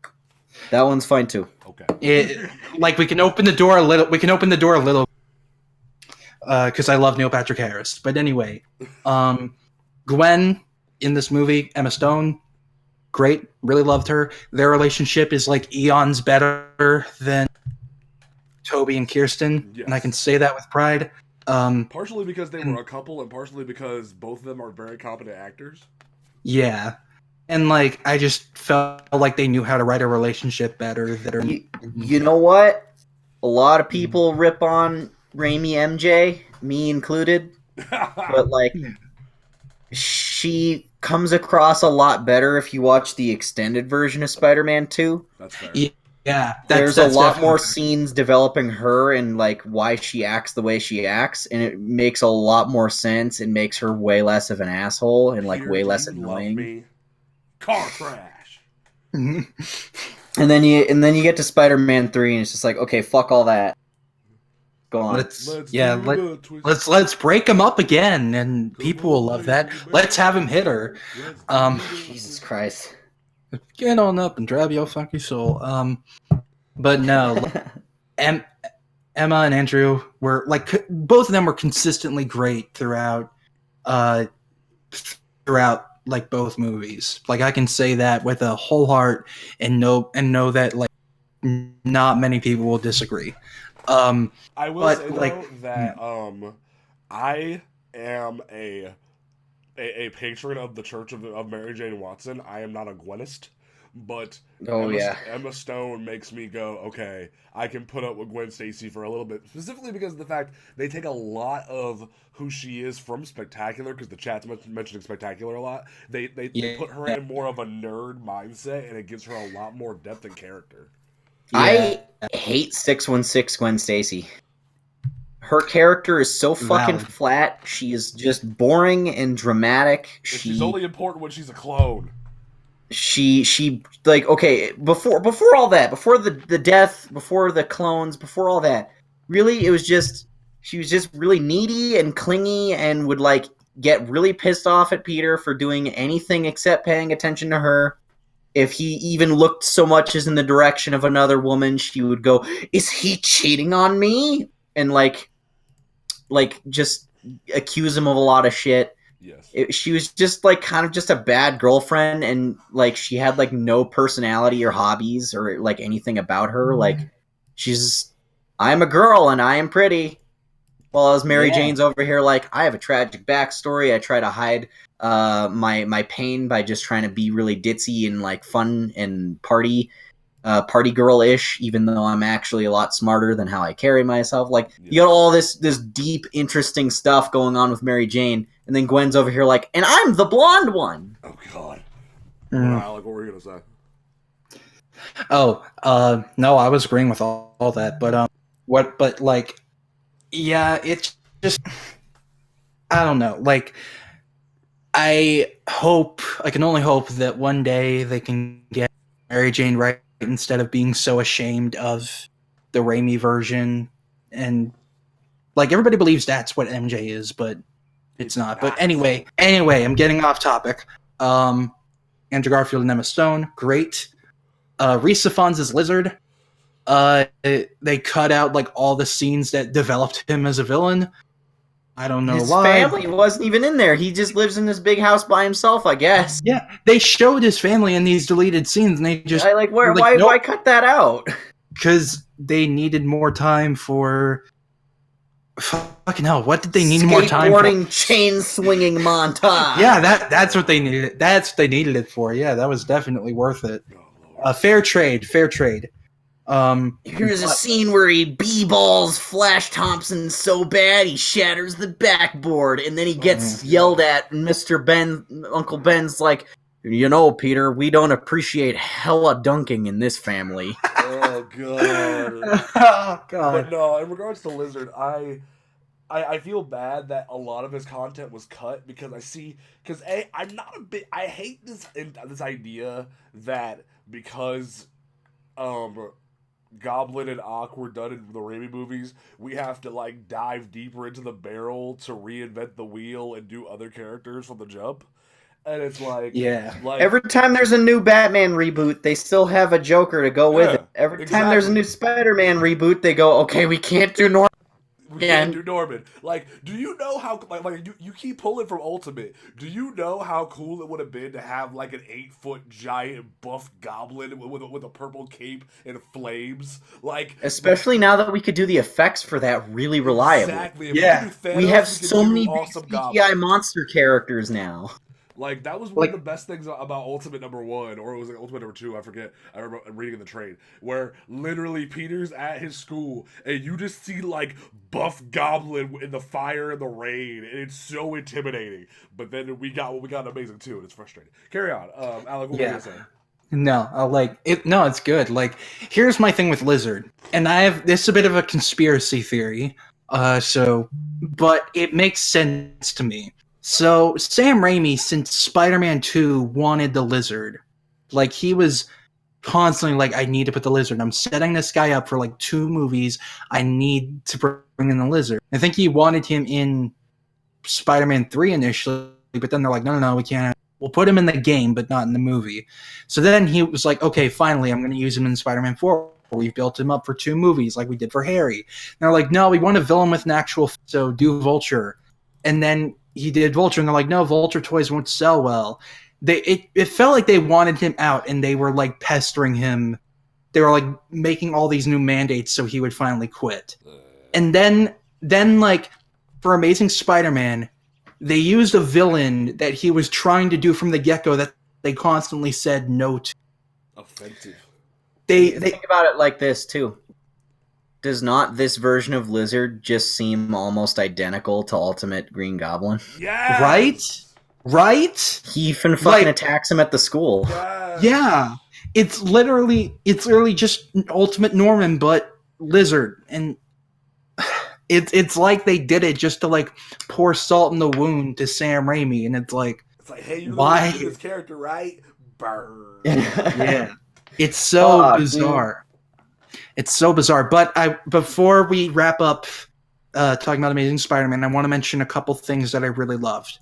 [SPEAKER 3] That one's fine too.
[SPEAKER 1] Okay.
[SPEAKER 2] We can open the door a little. We can open the door a little because I love Neil Patrick Harris. But anyway, Gwen in this movie. Emma Stone, great, really loved her. Their relationship is like eons better than Toby and Kirsten,
[SPEAKER 1] Yes.
[SPEAKER 2] and I can say that with pride.
[SPEAKER 1] Partially because they were a couple, and partially because both of them are very competent actors.
[SPEAKER 2] Yeah. And like I just felt like they knew how to write a relationship better.
[SPEAKER 3] You know what? A lot of people rip on Raimi MJ, me included, but like she comes across a lot better if you watch the extended version of Spider-Man 2.
[SPEAKER 1] That's fair.
[SPEAKER 2] Yeah,
[SPEAKER 3] there's a lot more scenes developing her and like why she acts the way she acts, and it makes a lot more sense and makes her way less of an asshole and like way less annoying.
[SPEAKER 1] Love me. Car crash.
[SPEAKER 3] And then you get to Spider-Man 3 and it's just like, okay, fuck all that. Go on.
[SPEAKER 2] Let's break him up again, and people will love that. Let's have him hit her.
[SPEAKER 3] Jesus Christ.
[SPEAKER 2] Get on up and grab your funky soul. But no, Emma and Andrew were like both of them were consistently great throughout like both movies. Like I can say that with a whole heart and know that like not many people will disagree.
[SPEAKER 1] I will say though that I am a patron of the Church of Mary Jane Watson. I am not a Gwenist, but Emma Stone makes me go, okay, I can put up with Gwen Stacy for a little bit, specifically because of the fact they take a lot of who she is from Spectacular, because the chat's mentioning Spectacular a lot. They put her in more of a nerd mindset, and it gives her a lot more depth and character.
[SPEAKER 3] Yeah. I hate 616 Gwen Stacy. Her character is so fucking flat. She is just boring and dramatic.
[SPEAKER 1] She's only important when she's a clone.
[SPEAKER 3] She like, okay, before all that, before the death, before the clones, before all that, really she was just really needy and clingy and would like get really pissed off at Peter for doing anything except paying attention to her. If he even looked so much as in the direction of another woman, she would go, "Is he cheating on me?" And like just accuse him of a lot of shit.
[SPEAKER 1] Yes.
[SPEAKER 3] She was just like kind of just a bad girlfriend, and like she had like no personality or hobbies or like anything about her. Like I'm a girl and I am pretty. While as Mary Jane's over here, like, I have a tragic backstory. I try to hide my pain by just trying to be really ditzy and like fun and party girl-ish, even though I'm actually a lot smarter than how I carry myself. Like, you got all this deep, interesting stuff going on with Mary Jane, and then Gwen's over here like, and I'm the blonde one.
[SPEAKER 1] Oh God. Alec, what were you gonna say?
[SPEAKER 2] No, I was agreeing with all that, but like, yeah, it's just, I don't know. Like, I can only hope that one day they can get Mary Jane right instead of being so ashamed of the Raimi version. And like, everybody believes that's what MJ is, but it's not. But anyway, I'm getting off topic. Andrew Garfield and Emma Stone, great. Rhys Ifans' Lizard. They cut out like all the scenes that developed him as a villain. I don't know why.
[SPEAKER 3] His family wasn't even in there. He just lives in this big house by himself, I guess.
[SPEAKER 2] Yeah, they showed his family in these deleted scenes, and they just
[SPEAKER 3] why cut that out?
[SPEAKER 2] Because they needed more time for. Fucking hell! What did they need more time for?
[SPEAKER 3] Skateboarding, chain swinging montage.
[SPEAKER 2] Yeah, that's what they needed. That's what they needed it for. Yeah, that was definitely worth it. Fair trade.
[SPEAKER 3] Here's a scene where he b-balls Flash Thompson so bad he shatters the backboard, and then he gets yelled at, and Uncle Ben's like, you know, Peter, we don't appreciate hella dunking in this family.
[SPEAKER 1] Oh God.
[SPEAKER 2] Oh God.
[SPEAKER 1] But no, in regards to Lizard, I feel bad that a lot of his content was cut because I'm not a bit. I hate this idea that because Goblin and Ock were done in the Raimi movies, we have to like dive deeper into the barrel to reinvent the wheel and do other characters from the jump. And it's like, like
[SPEAKER 3] every time there's a new Batman reboot, they still have a Joker to go with it. Every time there's a new Spider-Man reboot, they go, okay, we can't do normal.
[SPEAKER 1] We can't do Norman. Like, do you know how like you keep pulling from Ultimate? Do you know how cool it would have been to have like an 8-foot giant buff goblin with a purple cape and flames? Like,
[SPEAKER 3] especially now that we could do the effects for that really reliably.
[SPEAKER 1] Exactly.
[SPEAKER 2] Yeah.
[SPEAKER 3] We have so many awesome CGI monster characters now.
[SPEAKER 1] Like, that was one of the best things about Ultimate #1, or it was like Ultimate #2, I forget. I remember reading in the trade, where literally Peter's at his school, and you just see, like, buff goblin in the fire and the rain, and it's so intimidating. But then we got Amazing too, and it's frustrating. Carry on. Alec, what were you going to say?
[SPEAKER 2] No, it's good. Like, here's my thing with Lizard, and this is a bit of a conspiracy theory, but it makes sense to me. So, Sam Raimi, since Spider-Man 2, wanted the Lizard. Like, he was constantly like, I need to put the Lizard. I'm setting this guy up for, like, 2 movies. I need to bring in the Lizard. I think he wanted him in Spider-Man 3 initially, but then they're like, no, we can't. We'll put him in the game, but not in the movie. So then he was like, okay, finally, I'm going to use him in Spider-Man 4. We've built him up for 2 movies, like we did for Harry. And they're like, no, we want a villain with an actual, so do Vulture. And then he did Vulture, and they're like, no, Vulture toys won't sell well. It felt like they wanted him out, and they were like pestering him. They were like making all these new mandates so he would finally quit. And then like for Amazing Spider-Man, they used a villain that he was trying to do from the get-go that they constantly said no to.
[SPEAKER 1] Offensive.
[SPEAKER 3] They think about it like this too. Does not this version of Lizard just seem almost identical to Ultimate Green Goblin?
[SPEAKER 1] Yeah.
[SPEAKER 2] Right?
[SPEAKER 3] He even fucking attacks him at the school.
[SPEAKER 1] Yes.
[SPEAKER 2] Yeah. It's literally just Ultimate Norman, but Lizard. And it's like they did it just to like pour salt in the wound to Sam Raimi, and it's like,
[SPEAKER 1] hey, you
[SPEAKER 2] why
[SPEAKER 1] this character, right? Burn.
[SPEAKER 2] Yeah. It's so bizarre. Dude. It's so bizarre. But before we wrap up talking about Amazing Spider-Man, I want to mention a couple things that I really loved.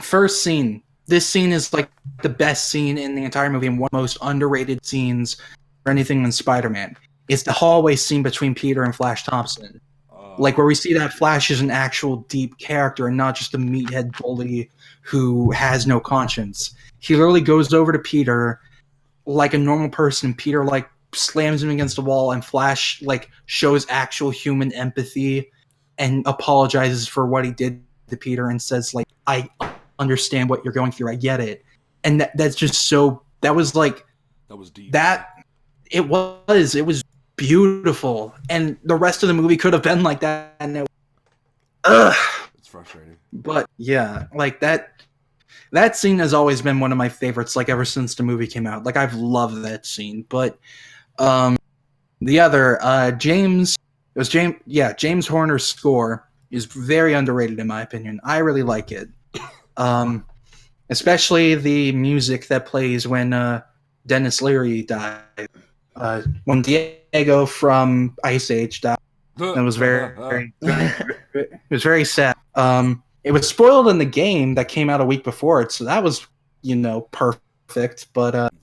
[SPEAKER 2] First scene. This scene is like the best scene in the entire movie and one of the most underrated scenes for anything in Spider-Man. It's the hallway scene between Peter and Flash Thompson. Like where we see that Flash is an actual deep character and not just a meathead bully who has no conscience. He literally goes over to Peter like a normal person. Peter like slams him against the wall, and Flash like shows actual human empathy and apologizes for what he did to Peter and says like, I understand what you're going through. I get it. And that's just so, that was deep. It was beautiful. And the rest of the movie could have been like that. And
[SPEAKER 1] it's frustrating.
[SPEAKER 2] But yeah, like that scene has always been one of my favorites, like ever since the movie came out. Like I've loved that scene. But the other James Horner's score is very underrated in my opinion. I really like it. Especially the music that plays when Dennis Leary died. When Diego from Ice Age died. It was it was very sad. It was spoiled in the game that came out a week before it, so that was, perfect. But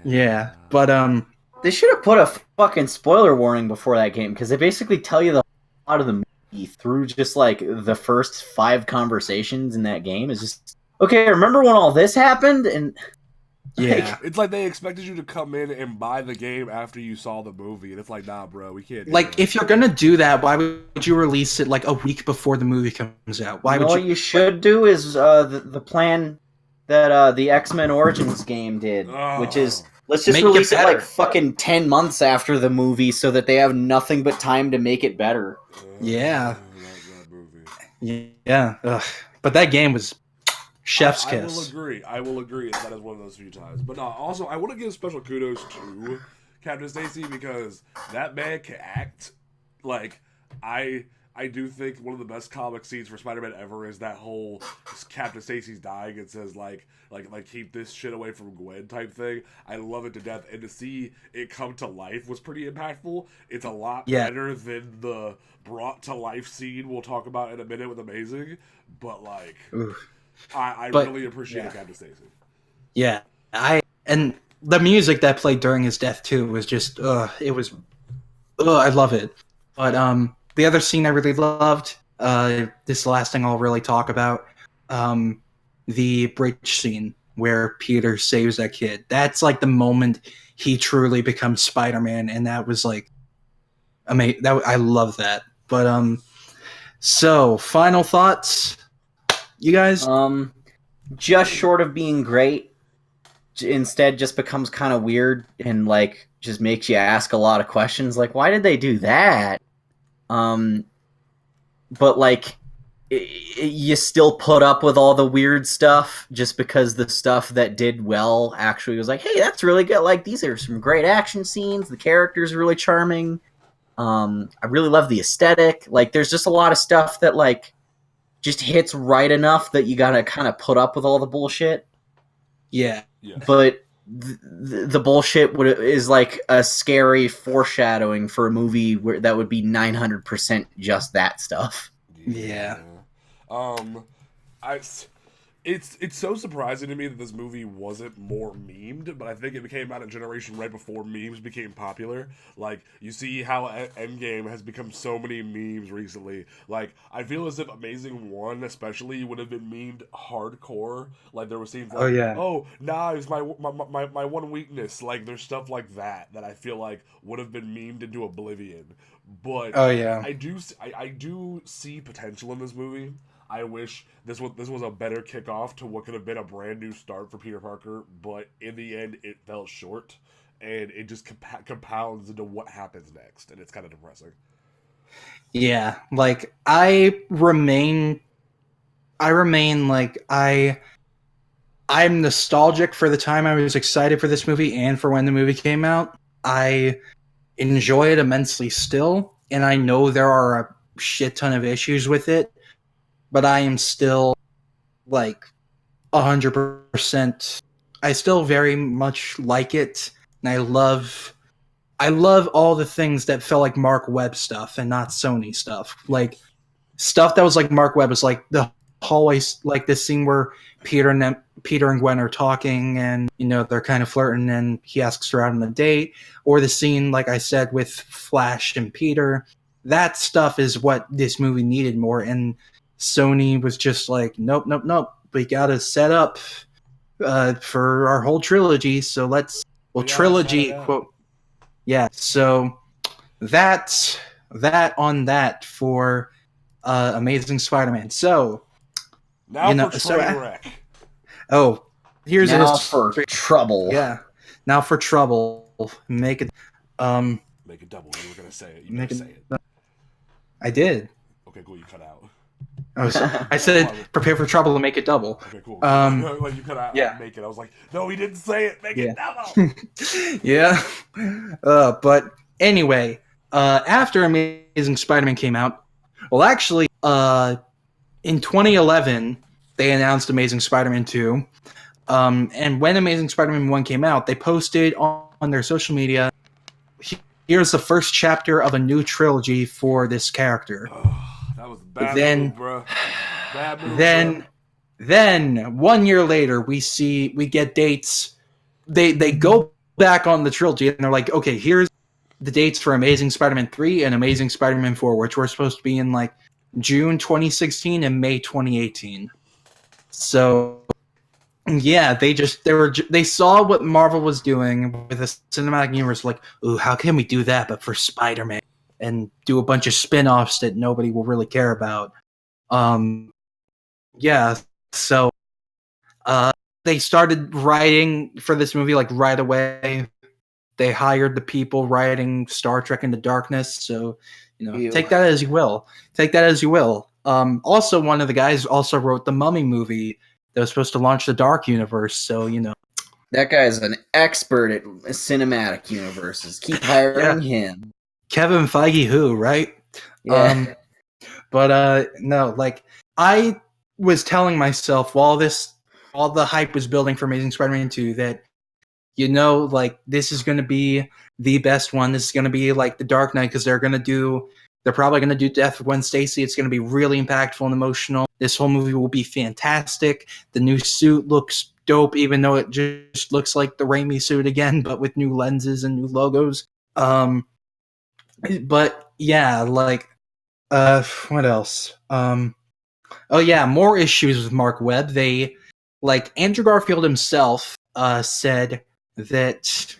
[SPEAKER 2] yeah. But
[SPEAKER 3] they should have put a fucking spoiler warning before that game, because they basically tell you the plot of the movie through just like the first 5 conversations in that game. Is just okay. Remember when all this happened? And
[SPEAKER 2] yeah,
[SPEAKER 1] it's like they expected you to come in and buy the game after you saw the movie, and it's like, nah, bro, we can't.
[SPEAKER 2] If you're gonna do that, why would you release it like a week before the movie comes out? Why would you?
[SPEAKER 3] What you should do is the plan that the X-Men Origins game did, which is let's just release it like fucking 10 months after the movie, so that they have nothing but time to make it better.
[SPEAKER 2] Yeah. That movie. Yeah. Ugh. But that game was. Chef's kiss.
[SPEAKER 1] I will agree. That is one of those few times. But also, I want to give special kudos to Captain Stacy, because that man can act. Like, I do think one of the best comic scenes for Spider-Man ever is that whole Captain Stacy's dying and says like keep this shit away from Gwen type thing. I love it to death, and to see it come to life was pretty impactful. It's a lot better than the brought to life scene we'll talk about in a minute with Amazing. But like. Oof. I really appreciate Captain Stacy.
[SPEAKER 2] Yeah, and the music that played during his death too was just I love it. But the other scene I really loved, this is the last thing I'll really talk about, the bridge scene where Peter saves that kid. That's like the moment he truly becomes Spider-Man, and that was like amazing. I love that. But so final thoughts, you guys?
[SPEAKER 3] Just short of being great, instead just becomes kind of weird and like just makes you ask a lot of questions. Like, why did they do that? But like, you still put up with all the weird stuff just because the stuff that did well actually was like, hey, that's really good. Like, these are some great action scenes. The characters are really charming. I really love the aesthetic. Like, there's just a lot of stuff that like just hits right enough that you gotta kind of put up with all the bullshit.
[SPEAKER 2] Yeah.
[SPEAKER 3] But the bullshit is like a scary foreshadowing for a movie where that would be 900% just that stuff.
[SPEAKER 2] Yeah.
[SPEAKER 1] It's so surprising to me that this movie wasn't more memed, but I think it came out a generation right before memes became popular. Like, you see how Endgame has become so many memes recently. Like, I feel as if Amazing 1 especially would have been memed hardcore. Like, there were scenes like, oh, knives, my one weakness. Like, there's stuff like that I feel like would have been memed into oblivion. But I do see potential in this movie. I wish this was a better kickoff to what could have been a brand new start for Peter Parker, but in the end, it fell short, and it just compounds into what happens next, and it's kind of depressing.
[SPEAKER 2] Yeah, like I'm nostalgic for the time I was excited for this movie and for when the movie came out. I enjoy it immensely still, and I know there are a shit ton of issues with it. But I am still like 100%. I still very much like it, and I love all the things that felt like Mark Webb stuff and not Sony stuff. Like stuff that was like Mark Webb was like the hallway, like this scene where Peter and Gwen are talking, and they're kind of flirting, and he asks her out on a date, or the scene like I said with Flash and Peter. That stuff is what this movie needed more, and Sony was just like, nope. We gotta set up for our whole trilogy. So trilogy quote. Yeah. So that's that on that for Amazing Spider-Man. So
[SPEAKER 1] now for Trainwreck.
[SPEAKER 2] Here's
[SPEAKER 3] now for trouble.
[SPEAKER 2] Yeah. Now for trouble. Make it
[SPEAKER 1] double. You were gonna say it. You say it.
[SPEAKER 2] I did.
[SPEAKER 1] Okay, cool. You cut out.
[SPEAKER 2] I said, prepare for trouble and make it double.
[SPEAKER 1] Okay, cool. Like you cut out, make it. I was like, no, he didn't say it. Make it double.
[SPEAKER 2] Yeah. But anyway, after Amazing Spider-Man came out, well, actually, in 2011, they announced Amazing Spider-Man 2. And when Amazing Spider-Man 1 came out, they posted on their social media, here's the first chapter of a new trilogy for this character.
[SPEAKER 1] That was a bad move, bro. Bad move,
[SPEAKER 2] then 1 year later, we get dates. They go back on the trilogy and they're like, okay, here's the dates for Amazing Spider-Man 3 and Amazing Spider-Man 4, which were supposed to be in like June 2016 and May 2018. So yeah, they saw what Marvel was doing with the cinematic universe, like, ooh, how can we do that but for Spider-Man? And do a bunch of spin-offs that nobody will really care about. So they started writing for this movie like right away. They hired the people writing Star Trek Into Darkness, so take that as you will. Also, one of the guys also wrote the Mummy movie that was supposed to launch the Dark Universe, so
[SPEAKER 3] that guy's an expert at cinematic universes. Keep hiring him.
[SPEAKER 2] Kevin Feige, who, right?
[SPEAKER 3] Yeah.
[SPEAKER 2] No, like I was telling myself while all the hype was building for Amazing Spider-Man 2 that like this is going to be the best one. This is going to be like the Dark Knight because they're probably going to do Death of Gwen Stacy. It's going to be really impactful and emotional. This whole movie will be fantastic. The new suit looks dope, even though it just looks like the Raimi suit again, but with new lenses and new logos. But yeah, like what else? Oh yeah, more issues with Mark Webb. They like Andrew Garfield himself said that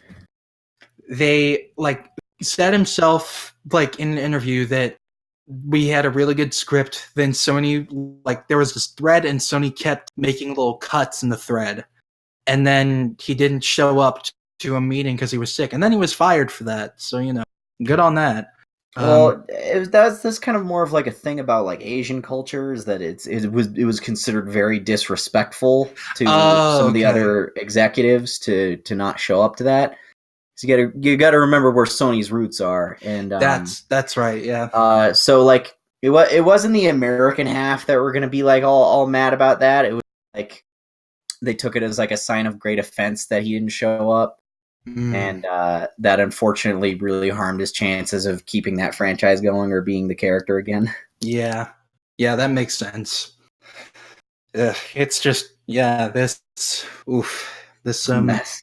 [SPEAKER 2] they like said himself like in an interview that we had a really good script. Then Sony like there was this thread and Sony kept making little cuts in the thread. And then he didn't show up to a meeting because he was sick. And then he was fired for that. So, good on that.
[SPEAKER 3] Well, that's kind of more of like a thing about like Asian cultures that it was considered very disrespectful to some of the other executives to not show up to that. So you gotta remember where Sony's roots are, and
[SPEAKER 2] that's right, yeah.
[SPEAKER 3] So like it wasn't the American half that were gonna be like all mad about that. It was like they took it as like a sign of great offense that he didn't show up. And that unfortunately really harmed his chances of keeping that franchise going or being the character again.
[SPEAKER 2] Yeah, that makes sense. It's just this
[SPEAKER 3] mess.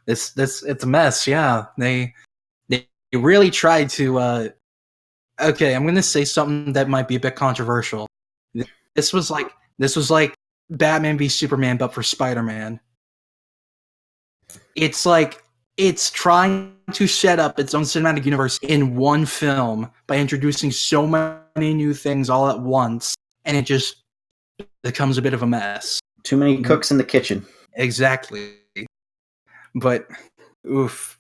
[SPEAKER 2] This it's a mess. Yeah, they really tried to. Okay, I'm going to say something that might be a bit controversial. This was like Batman v Superman, but for Spider-Man. It's like it's trying to set up its own cinematic universe in one film by introducing so many new things all at once, and it just becomes a bit of a mess.
[SPEAKER 3] Too many cooks in the kitchen.
[SPEAKER 2] Exactly. But oof.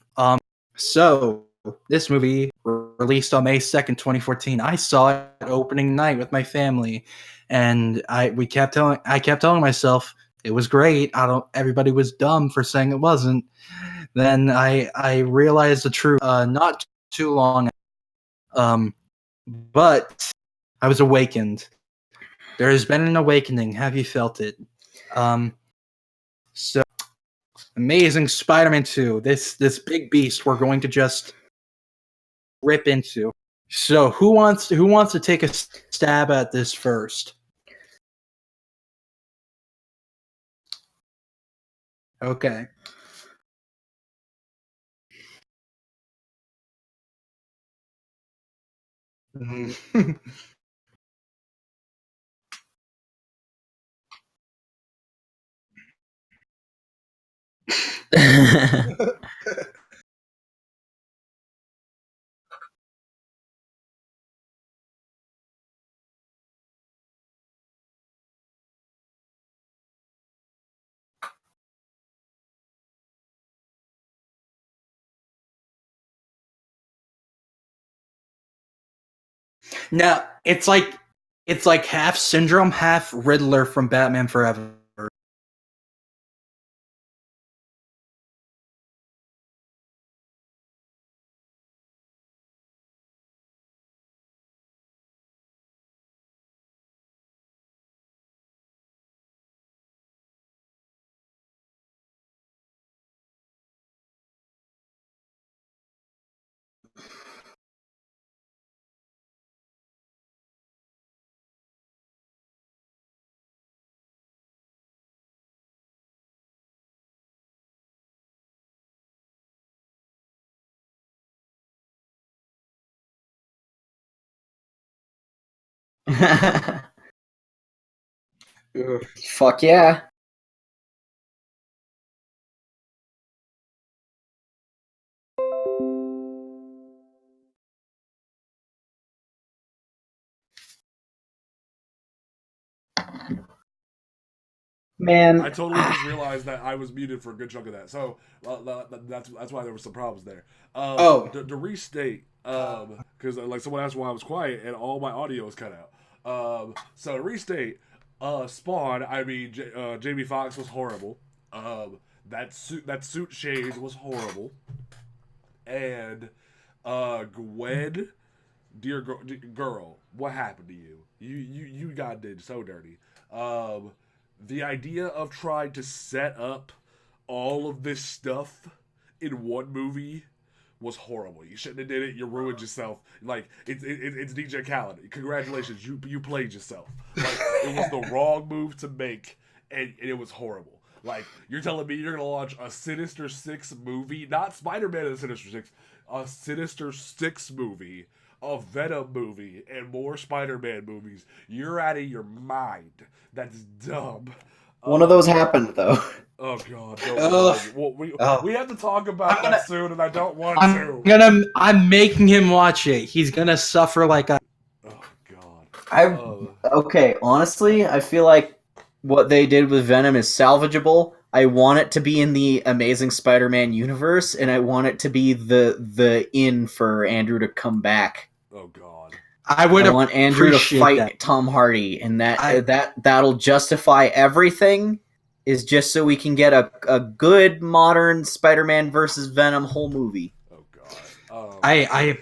[SPEAKER 2] So this movie released on May 2nd, 2014. I saw it opening night with my family, and I kept telling myself it was great. Everybody was dumb for saying it wasn't. Then I realized the truth not too long. But I was awakened. There has been an awakening. Have you felt it? So Amazing Spider-Man 2. This big beast we're going to just rip into. So who wants to take a stab at this first? Okay. Now it's like half Syndrome, half Riddler from Batman Forever.
[SPEAKER 3] Fuck yeah. Man,
[SPEAKER 1] I totally just realized that I was muted for a good chunk of that. So that's why there were some problems there. To restate, because like someone asked why I was quiet and all my audio was cut out. So to restate, Spawn. I mean, Jamie Foxx was horrible. That suit shade was horrible, and Gwen, dear girl, what happened to you? You got did so dirty. The idea of trying to set up all of this stuff in one movie was horrible. You shouldn't have did it. You ruined yourself. Like it's DJ Khaled. Congratulations, you played yourself. Like it was the wrong move to make, and it was horrible. Like you're telling me you're gonna launch a Sinister Six movie, not Spider-Man and Sinister Six, a Sinister Six movie a Venom movie and more Spider-Man movies, you're out of your mind. That's dumb.
[SPEAKER 3] One of those happened though.
[SPEAKER 1] Oh god, we have to talk about that soon, and I don't want to.
[SPEAKER 2] I'm making him watch it. He's gonna suffer like a.
[SPEAKER 1] Oh god.
[SPEAKER 3] Okay, honestly, I feel like what they did with Venom is salvageable. I want it to be in the Amazing Spider-Man universe, and I want it to be the in for Andrew to come back.
[SPEAKER 1] Oh god.
[SPEAKER 3] I want Andrew to fight Tom Hardy, and that'll justify everything. Is just so we can get a good modern Spider-Man versus Venom whole movie.
[SPEAKER 1] Oh god.
[SPEAKER 2] I'm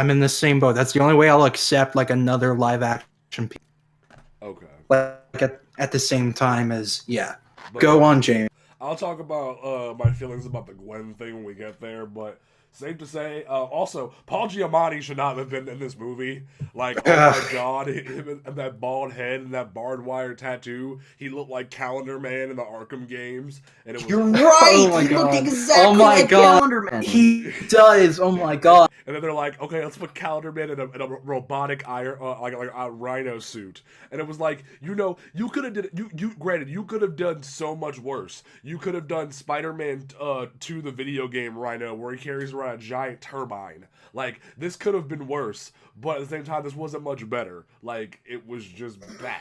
[SPEAKER 2] in the same boat. That's the only way I'll accept like another live action piece.
[SPEAKER 1] Okay.
[SPEAKER 2] Like at the same time as Go on, James.
[SPEAKER 1] I'll talk about my feelings about the Gwen thing when we get there, but safe to say, also, Paul Giamatti should not have been in this movie. Like, oh my god, him and that bald head and that barbed wire tattoo, he looked like Calendar Man in the Arkham games. And it was,
[SPEAKER 3] You're right!
[SPEAKER 2] Oh my
[SPEAKER 3] he
[SPEAKER 2] god.
[SPEAKER 3] looked exactly like Calendar Man.
[SPEAKER 2] He does, oh my god.
[SPEAKER 1] And then they're like, okay, let's put Calendar Man in a robotic iron, like a rhino suit. And it was like, you could have granted, you could have done so much worse. You could have done Spider-Man 2, the video game Rhino, where he carries around a giant turbine. Like, this could have been worse, but at the same time, this wasn't much better. Like, it was just bad.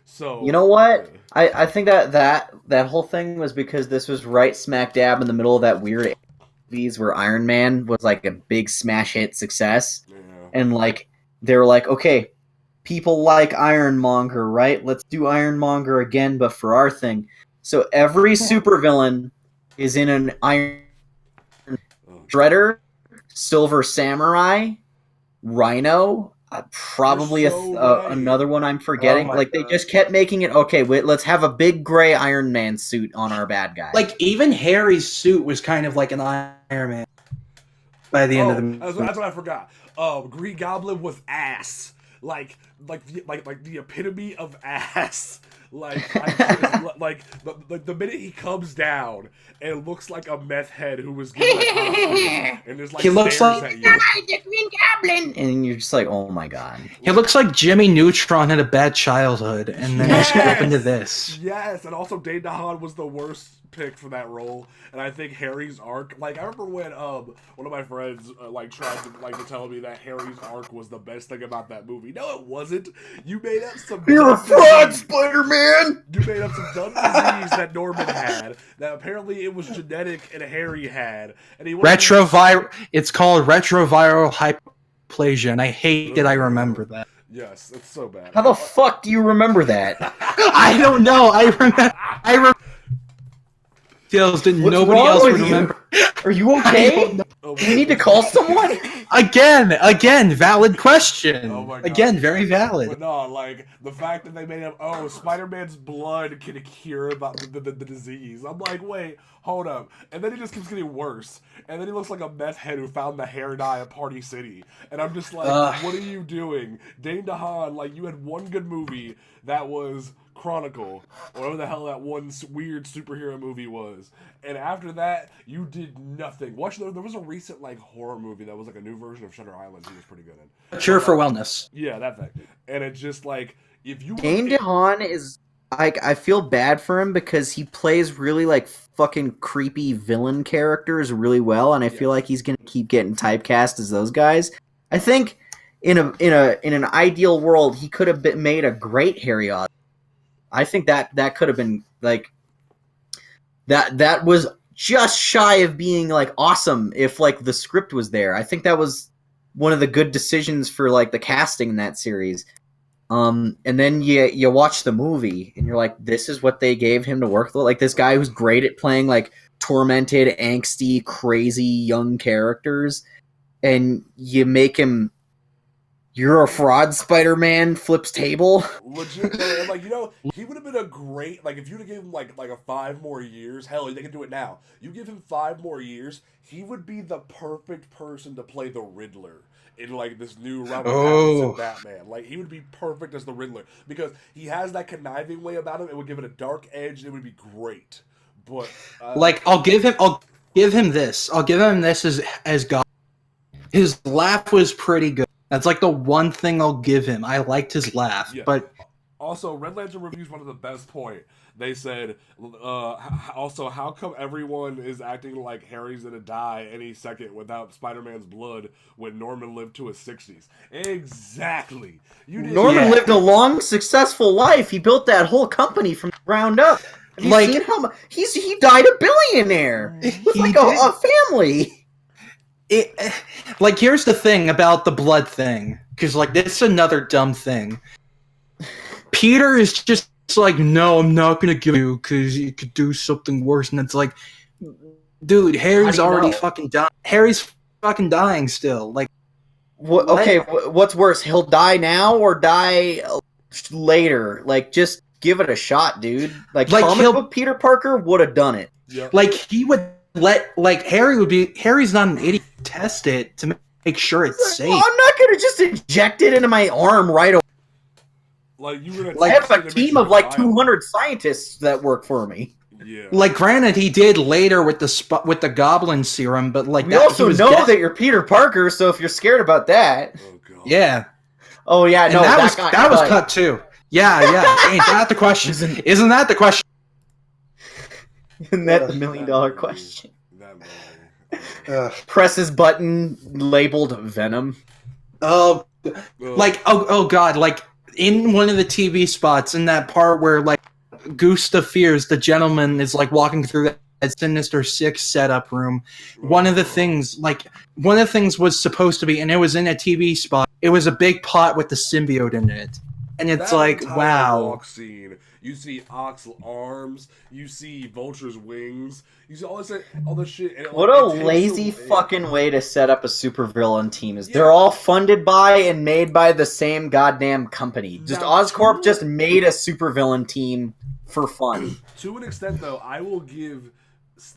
[SPEAKER 1] So
[SPEAKER 3] you know what? I think that whole thing was because this was right smack dab in the middle of that weird movies where Iron Man was like a big smash hit success, and like they were like, okay, people like Ironmonger, right? Let's do Ironmonger again, but for our thing. So every supervillain is in an Iron Shredder, Silver Samurai, Rhino, probably another one I'm forgetting. Like, they just kept making it, okay, wait, let's have a big gray Iron Man suit on our bad guy.
[SPEAKER 2] Like, even Harry's suit was kind of like an Iron Man by the end of the movie.
[SPEAKER 1] That's what I forgot. Green Goblin was ass. Like the epitome of ass. Like the minute he comes down, it looks like a meth head who was given a costume, and there's like
[SPEAKER 2] he looks like
[SPEAKER 3] the Green Goblin, and you're just like, oh my god.
[SPEAKER 2] He looks like Jimmy Neutron had a bad childhood, and then he's up into this.
[SPEAKER 1] Yes, and also Dane DeHaan was the worst pick for that role, and I think Harry's arc. Like, I remember when one of my friends tried to tell me that Harry's arc was the best thing about that movie. No, it wasn't. You made up some.
[SPEAKER 3] You're a fraud, Spider-Man.
[SPEAKER 1] You made up some dumb disease that Norman had. That apparently it was genetic and Harry had, and he
[SPEAKER 2] retroviral. It's called retroviral hyperplasia, and I hate that I remember that.
[SPEAKER 1] Yes, it's so bad.
[SPEAKER 3] How the fuck do you remember that?
[SPEAKER 2] I don't know. I remember. That nobody else would remember.
[SPEAKER 3] Are you okay? Do you need to call someone?
[SPEAKER 2] Again, valid question.
[SPEAKER 1] Oh my God.
[SPEAKER 2] Again, very valid.
[SPEAKER 1] But no, like, the fact that they made up, Spider-Man's blood can cure about the disease. I'm like, wait, hold up. And then it just keeps getting worse. And then he looks like a meth head who found the hair dye at Party City. And I'm just like, what are you doing? Dane DeHaan, like, you had one good movie that was Chronicle, or whatever the hell that one weird superhero movie was, and after that you did nothing. There was a recent like horror movie that was like a new version of Shutter Island he was pretty good in.
[SPEAKER 2] Cure for Wellness.
[SPEAKER 1] Yeah, that thing. And it's just like, if you
[SPEAKER 3] Dane DeHaan is like, I feel bad for him because he plays really like fucking creepy villain characters really well, and I feel like he's gonna keep getting typecast as those guys. I think in an ideal world he could have made a great Harry Osborn. I think that could have been like that was just shy of being like awesome if like the script was there. I think that was one of the good decisions for like the casting in that series. And then you watch the movie and you're like, this is what they gave him to work with. Like, this guy who's great at playing like tormented, angsty, crazy young characters, and you make him, you're a fraud, Spider-Man flips table.
[SPEAKER 1] Legit, like, he would have been a great, like, if you'd have given him like a 5 more years, hell, they can do it now. You give him 5 more years, he would be the perfect person to play the Riddler in like this new Robert Pattinson Batman. Like, he would be perfect as the Riddler because he has that conniving way about him. It would give it a dark edge. And it would be great. But
[SPEAKER 2] like, I'll give him this. I'll give him this as God. His laugh was pretty good. That's like the one thing I'll give him. I liked his laugh,
[SPEAKER 1] Yeah.
[SPEAKER 2] but
[SPEAKER 1] Also, Red Lantern Review's one of the best point. They said, also, how come everyone is acting like Harry's gonna die any second without Spider-Man's blood when Norman lived to his 60s? Exactly.
[SPEAKER 3] Norman lived a long, successful life. He built that whole company from the ground up. Have you seen how much? He died a billionaire. With like a family.
[SPEAKER 2] Here's the thing about the blood thing, because like this is another dumb thing. Peter is just like, no, I'm not gonna give you because you could do something worse, and it's like, dude, Harry's already fucking dying. Harry's fucking dying still. Like,
[SPEAKER 3] what? Okay, what's worse? He'll die now or die later? Like, just give it a shot, dude. Like comic book Peter Parker would have done it.
[SPEAKER 1] Yep.
[SPEAKER 2] Like he would Harry's not an idiot. Test it to make sure it's safe.
[SPEAKER 3] Well, I'm not gonna just inject it into my arm right away.
[SPEAKER 1] Like
[SPEAKER 3] I have a team of like 200 scientists that work for me.
[SPEAKER 1] Yeah.
[SPEAKER 2] Like, granted, he did later with the Goblin serum, but like
[SPEAKER 3] we also know that you're Peter Parker, so if you're scared about that,
[SPEAKER 1] oh god.
[SPEAKER 2] Yeah.
[SPEAKER 3] Oh yeah, no,
[SPEAKER 2] that was cut too. Yeah. Ain't that the question? Isn't that the question?
[SPEAKER 3] Isn't that the $1 million question?
[SPEAKER 1] That
[SPEAKER 3] Presses button labeled Venom.
[SPEAKER 2] Oh god, like in one of the TV spots, in that part where like Gustav Fears, the gentleman, is like walking through that Sinister Six setup room. One of the things was supposed to be, and it was in a TV spot. It was a big plot with the symbiote in it, and it's
[SPEAKER 1] that
[SPEAKER 2] like, wow.
[SPEAKER 1] Walk scene. You see Ock's arms. You see Vulture's wings. You see all this shit. And
[SPEAKER 3] what a lazy fucking way to set up a supervillain team is. Yeah. They're all funded by and made by the same goddamn company. Just Oscorp just made a supervillain team for fun.
[SPEAKER 1] To an extent, though, I will give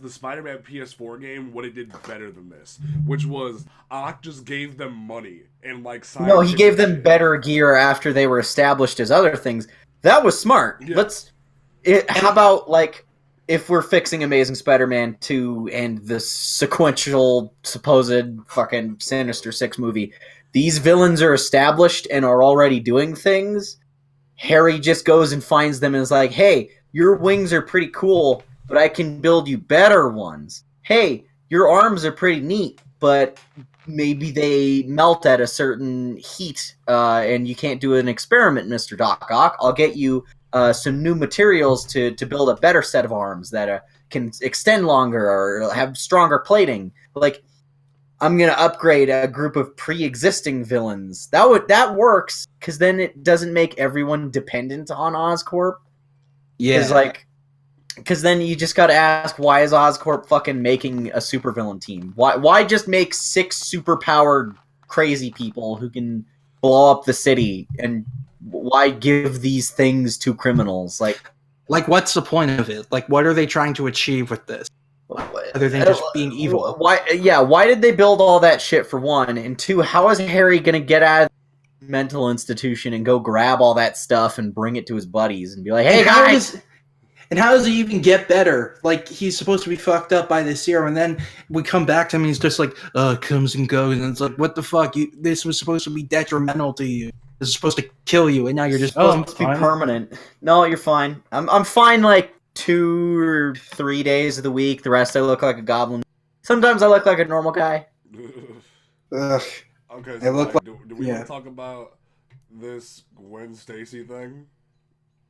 [SPEAKER 1] the Spider-Man PS4 game what it did better than this, which was Ock just gave them money and like.
[SPEAKER 3] No, he gave them better gear after they were established as other things. That was smart.
[SPEAKER 1] Yeah.
[SPEAKER 3] How about, like, if we're fixing Amazing Spider-Man 2 and the sequential supposed fucking Sinister Six movie, these villains are established and are already doing things. Harry just goes and finds them and is like, hey, your wings are pretty cool, but I can build you better ones. Hey, your arms are pretty neat, but maybe they melt at a certain heat, and you can't do an experiment, Mr. Doc Ock. I'll get you some new materials to build a better set of arms that can extend longer or have stronger plating. Like, I'm going to upgrade a group of pre-existing villains. That works, because then it doesn't make everyone dependent on Oscorp.
[SPEAKER 2] Yeah.
[SPEAKER 3] Because then you just got to ask, why is Oscorp fucking making a supervillain team? Why just make 6 superpowered crazy people who can blow up the city? And why give these things to criminals? Like
[SPEAKER 2] what's the point of it? Like, what are they trying to achieve with this? Other than just being evil.
[SPEAKER 3] Why did they build all that shit, for one? And two, how is Harry going to get out of the mental institution and go grab all that stuff and bring it to his buddies and be like, hey, guys...
[SPEAKER 2] And how does he even get better? Like, he's supposed to be fucked up by this serum, and then we come back to him, and he's just like, comes and goes, and it's like, what the fuck? This was supposed to be detrimental to you. This is supposed to kill you, and now you're just,
[SPEAKER 3] supposed to be permanent. No, you're fine. I'm fine, like, 2 or 3 days of the week. The rest I look like a goblin. Sometimes I look like a normal guy.
[SPEAKER 1] Okay, so do we want to talk about this Gwen Stacy thing?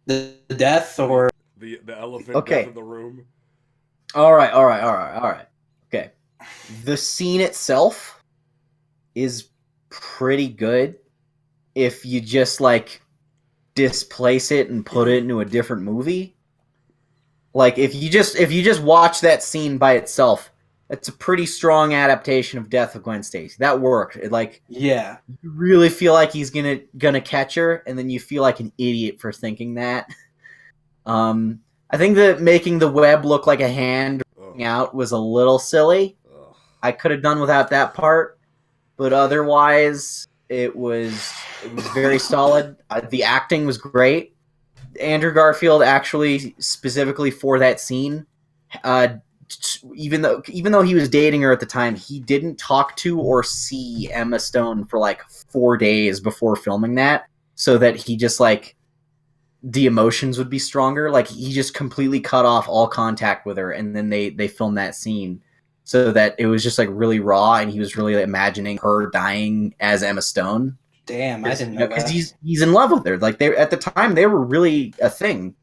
[SPEAKER 2] The death, or...
[SPEAKER 1] The elephant death of the room.
[SPEAKER 3] All right. Okay. The scene itself is pretty good if you just like displace it and put it into a different movie. Like if you just watch that scene by itself, it's a pretty strong adaptation of Death of Gwen Stacy. That worked. You really feel like he's gonna catch her, and then you feel like an idiot for thinking that. I think that making the web look like a hand out was a little silly. I could have done without that part, but otherwise it was very solid. The acting was great. Andrew Garfield actually specifically for that scene even though he was dating her at the time, he didn't talk to or see Emma Stone for like 4 days before filming that, so that he just like the emotions would be stronger. Like he just completely cut off all contact with her, and then they filmed that scene so that it was just like really raw, and he was really imagining her dying as Emma Stone.
[SPEAKER 2] Damn, I didn't know
[SPEAKER 3] because
[SPEAKER 2] that.
[SPEAKER 3] he's in love with her. Like they at the time they were really a thing,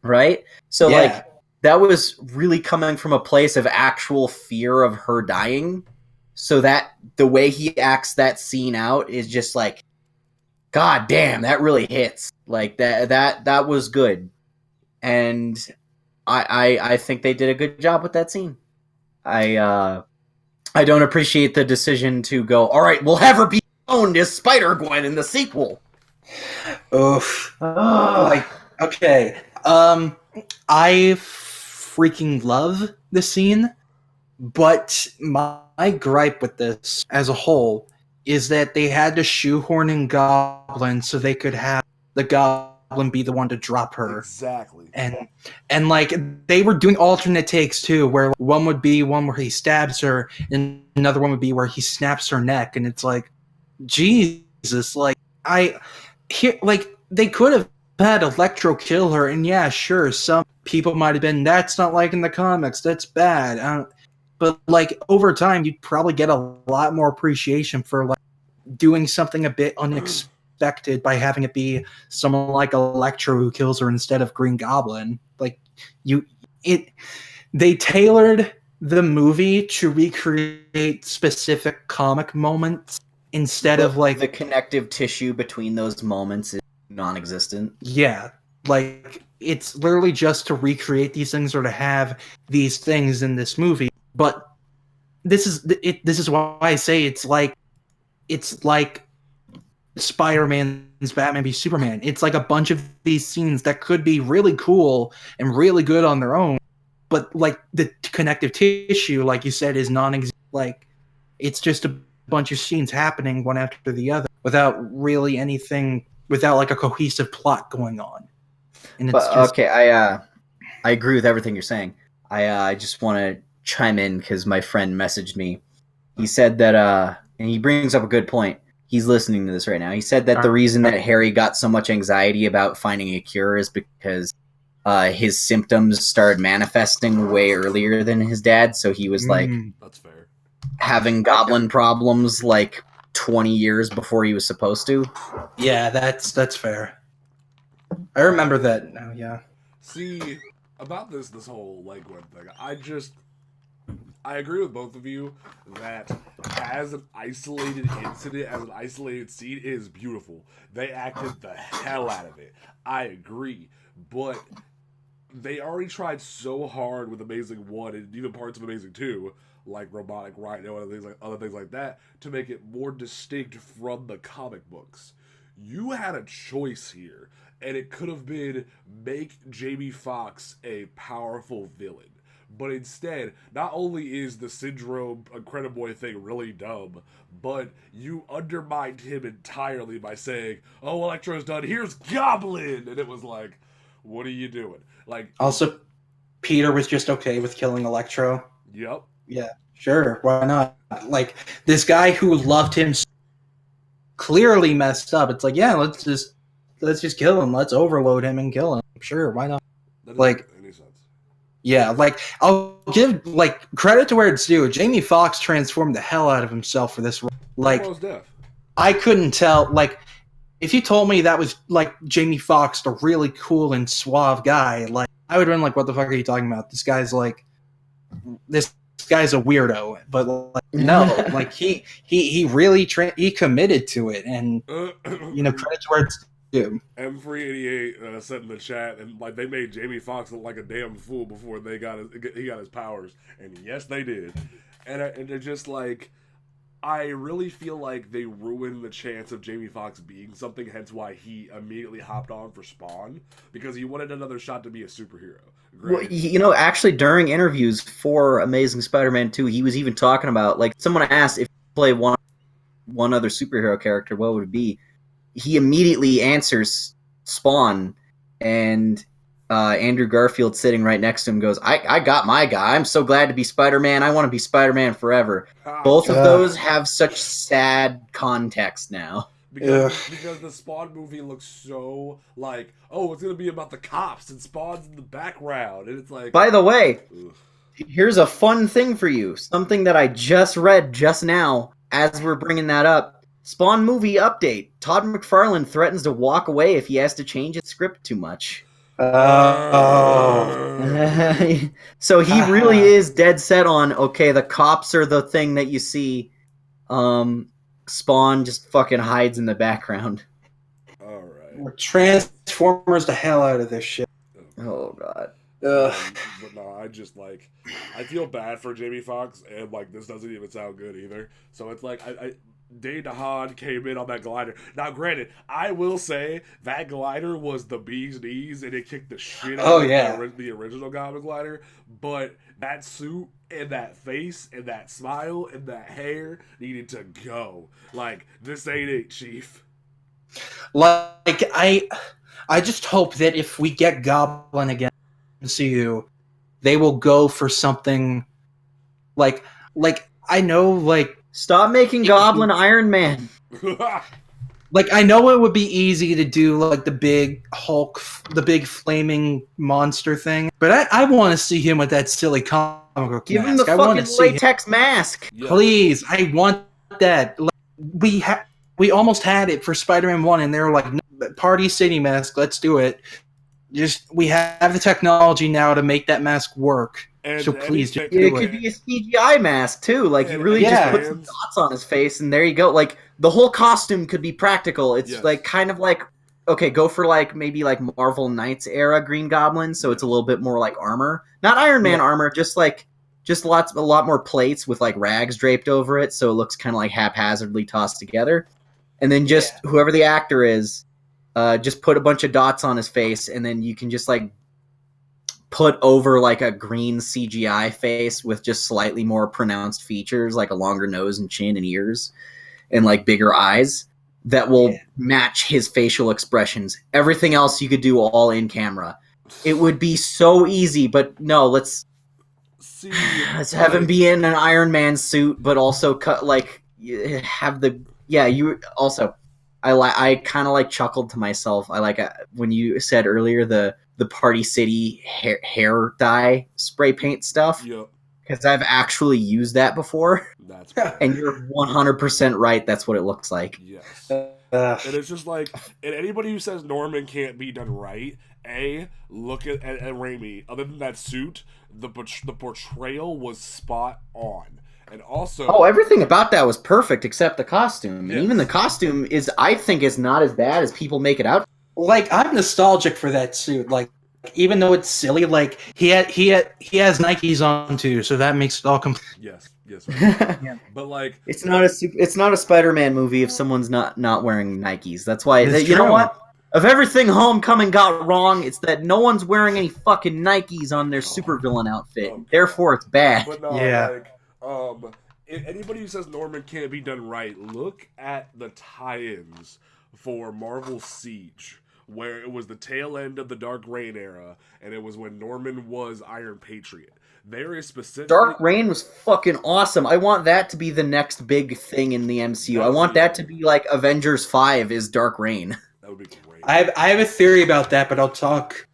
[SPEAKER 3] right? So
[SPEAKER 2] Yeah.
[SPEAKER 3] like that was really coming from a place of actual fear of her dying. So that the way he acts that scene out is just like, God damn, that really hits. Like that was good, and I think they did a good job with that scene. I don't appreciate the decision to go, all right, we'll have her be owned as Spider-Gwen in the sequel.
[SPEAKER 2] Oof. Like, okay. I freaking love the scene, but my gripe with this as a whole is that they had to shoehorn in Goblin so they could have the Goblin be the one to drop her.
[SPEAKER 1] Exactly.
[SPEAKER 2] And like they were doing alternate takes too, where one would be one where he stabs her, and another one would be where he snaps her neck, and it's like, Jesus, like they could have had Electro kill her, and yeah, sure, some people might have been, that's not like in the comics, that's bad. But like over time, you'd probably get a lot more appreciation for like doing something a bit unexpected by having it be someone like Electro who kills her instead of Green Goblin. Like they tailored the movie to recreate specific comic moments instead of like
[SPEAKER 3] the connective tissue between those moments is non-existent.
[SPEAKER 2] Yeah, like it's literally just to recreate these things or to have these things in this movie. But this is why I say it's like Spider-Man's Batman v Superman. It's like a bunch of these scenes that could be really cool and really good on their own, but like the connective tissue, like you said, is non-existent. Like it's just a bunch of scenes happening one after the other without really anything, without like a cohesive plot going on. And it's just
[SPEAKER 3] okay. I agree with everything you're saying. I just want to chime in because my friend messaged me. He said that, and he brings up a good point. He's listening to this right now. He said that the reason that Harry got so much anxiety about finding a cure is because his symptoms started manifesting way earlier than his dad. So he was like,
[SPEAKER 1] that's fair,
[SPEAKER 3] having goblin problems like 20 years before he was supposed to.
[SPEAKER 2] Yeah, that's fair. I remember that now. Yeah.
[SPEAKER 1] See, about this whole like Gwen thing, I agree with both of you that as an isolated incident, as an isolated scene, it is beautiful. They acted the hell out of it. I agree, but they already tried so hard with Amazing 1 and even parts of Amazing 2, like Robotic Rhino and other things like that, to make it more distinct from the comic books. You had a choice here, and it could have been make Jamie Foxx a powerful villain. But instead, not only is the Syndrome Incrediboy thing really dumb, but you undermined him entirely by saying, oh, Electro's done, here's Goblin! And it was like, what are you doing? Like,
[SPEAKER 2] also, Peter was just okay with killing Electro.
[SPEAKER 1] Yep.
[SPEAKER 2] Yeah, sure, why not? Like, this guy who loved him clearly messed up. It's like, yeah, let's just kill him. Let's overload him and kill him. Sure, why not?
[SPEAKER 1] That doesn't
[SPEAKER 2] Like,
[SPEAKER 1] make any sense.
[SPEAKER 2] Yeah, like I'll give like credit to where it's due. Jamie Foxx transformed the hell out of himself for this role. Like,
[SPEAKER 1] Almost death.
[SPEAKER 2] I couldn't tell. Like, if you told me that was like Jamie Foxx, the really cool and suave guy, like I would have been like, "What the fuck are you talking about? This guy's a weirdo." But like, no, like he really he committed to it, and credit to where it's due.
[SPEAKER 1] M388 said in the chat, and like they made Jamie Foxx look like a damn fool before he got his powers, and yes, they did. And they're just like, I really feel like they ruined the chance of Jamie Foxx being something. Hence why he immediately hopped on for Spawn, because he wanted another shot to be a superhero.
[SPEAKER 3] Well, actually, during interviews for Amazing Spider-Man 2, he was even talking about, like, someone asked if you play one other superhero character, what would it be? He immediately answers Spawn, and Andrew Garfield sitting right next to him goes, I got my guy. I'm so glad to be Spider-Man. I want to be Spider-Man forever. Both of those have such sad context now.
[SPEAKER 1] Because the Spawn movie looks so like, oh, it's going to be about the cops and Spawn's in the background. And it's like...
[SPEAKER 3] By the way,
[SPEAKER 1] ugh.
[SPEAKER 3] Here's a fun thing for you. Something that I just read just now as we're bringing that up. Spawn movie update. Todd McFarlane threatens to walk away if he has to change his script too much. So he really is dead set on, okay, the cops are the thing that you see. Spawn just fucking hides in the background.
[SPEAKER 1] All right.
[SPEAKER 2] Transformers the hell out of this shit.
[SPEAKER 3] Oh, God.
[SPEAKER 1] But no, I feel bad for Jamie Foxx, and like this doesn't even sound good either. So it's like Dane DeHaan came in on that glider. Now, granted, I will say that glider was the bee's knees, and it kicked the shit out of the original Goblin glider. But that suit and that face and that smile and that hair needed to go. Like, this ain't it, Chief.
[SPEAKER 2] Like I just hope that if we get Goblin again. MCU, they will go for something like I know, like,
[SPEAKER 3] stop making Goblin Iron Man.
[SPEAKER 2] Like, I know it would be easy to do like the big Hulk, the big flaming monster thing, but I want to see him with that silly comic book
[SPEAKER 3] Give
[SPEAKER 2] mask.
[SPEAKER 3] him the fucking latex mask.
[SPEAKER 1] Yeah.
[SPEAKER 2] Please, I want that. Like, we almost had it for Spider-Man 1, and they were like, no, Party City mask, let's do it. We have the technology now to make that mask work.
[SPEAKER 1] And
[SPEAKER 2] so please do
[SPEAKER 3] it. It could be a CGI mask too. Like, you really just put some dots on his face, and there you go. Like, the whole costume could be practical. It's like kind of like, okay, go for like maybe like Marvel Knights era Green Goblin, so it's a little bit more like armor, not Iron Man armor, just a lot more plates with like rags draped over it, so it looks kind of like haphazardly tossed together, and then just whoever the actor is. Just put a bunch of dots on his face, and then you can just like put over like a green CGI face with just slightly more pronounced features, like a longer nose and chin and ears, and like bigger eyes that will match his facial expressions. Everything else you could do all in camera. It would be so easy, but no, let's have him be in an Iron Man suit, but also have the you also. I kind of like chuckled to myself. I like when you said earlier the Party City hair dye spray paint stuff. Yep. Because I've actually used that before.
[SPEAKER 1] That's
[SPEAKER 3] and you're 100% right. That's what it looks like.
[SPEAKER 1] Yes. And it's just like, and anybody who says Norman can't be done right, look at Raimi. Other than that suit, the portrayal was spot on. And also,
[SPEAKER 3] everything about that was perfect except the costume. And even the costume I think is not as bad as people make it out.
[SPEAKER 2] Like, I'm nostalgic for that suit. Like, even though it's silly, like he has Nikes on too, so that makes it all complete.
[SPEAKER 1] Yes. Right. But like,
[SPEAKER 3] it's not a Spider-Man movie if someone's not wearing Nikes. That's why know what? Of everything Homecoming got wrong, it's that no one's wearing any fucking Nikes on their supervillain outfit. Therefore, it's bad.
[SPEAKER 1] But no, if anybody who says Norman can't be done right, look at the tie-ins for Marvel Siege, where it was the tail end of the Dark Reign era, and it was when Norman was Iron Patriot. There is specific
[SPEAKER 3] Dark Reign was fucking awesome. I want that to be the next big thing in the MCU. I want that to be like Avengers 5 is Dark Reign.
[SPEAKER 1] That would be great.
[SPEAKER 2] I have a theory about that, but I'll talk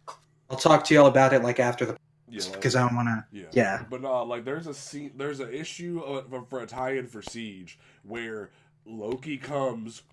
[SPEAKER 2] to y'all about it like after the. Because I don't want to. Yeah.
[SPEAKER 1] But no, like there's an issue for a tie-in for Siege where Loki comes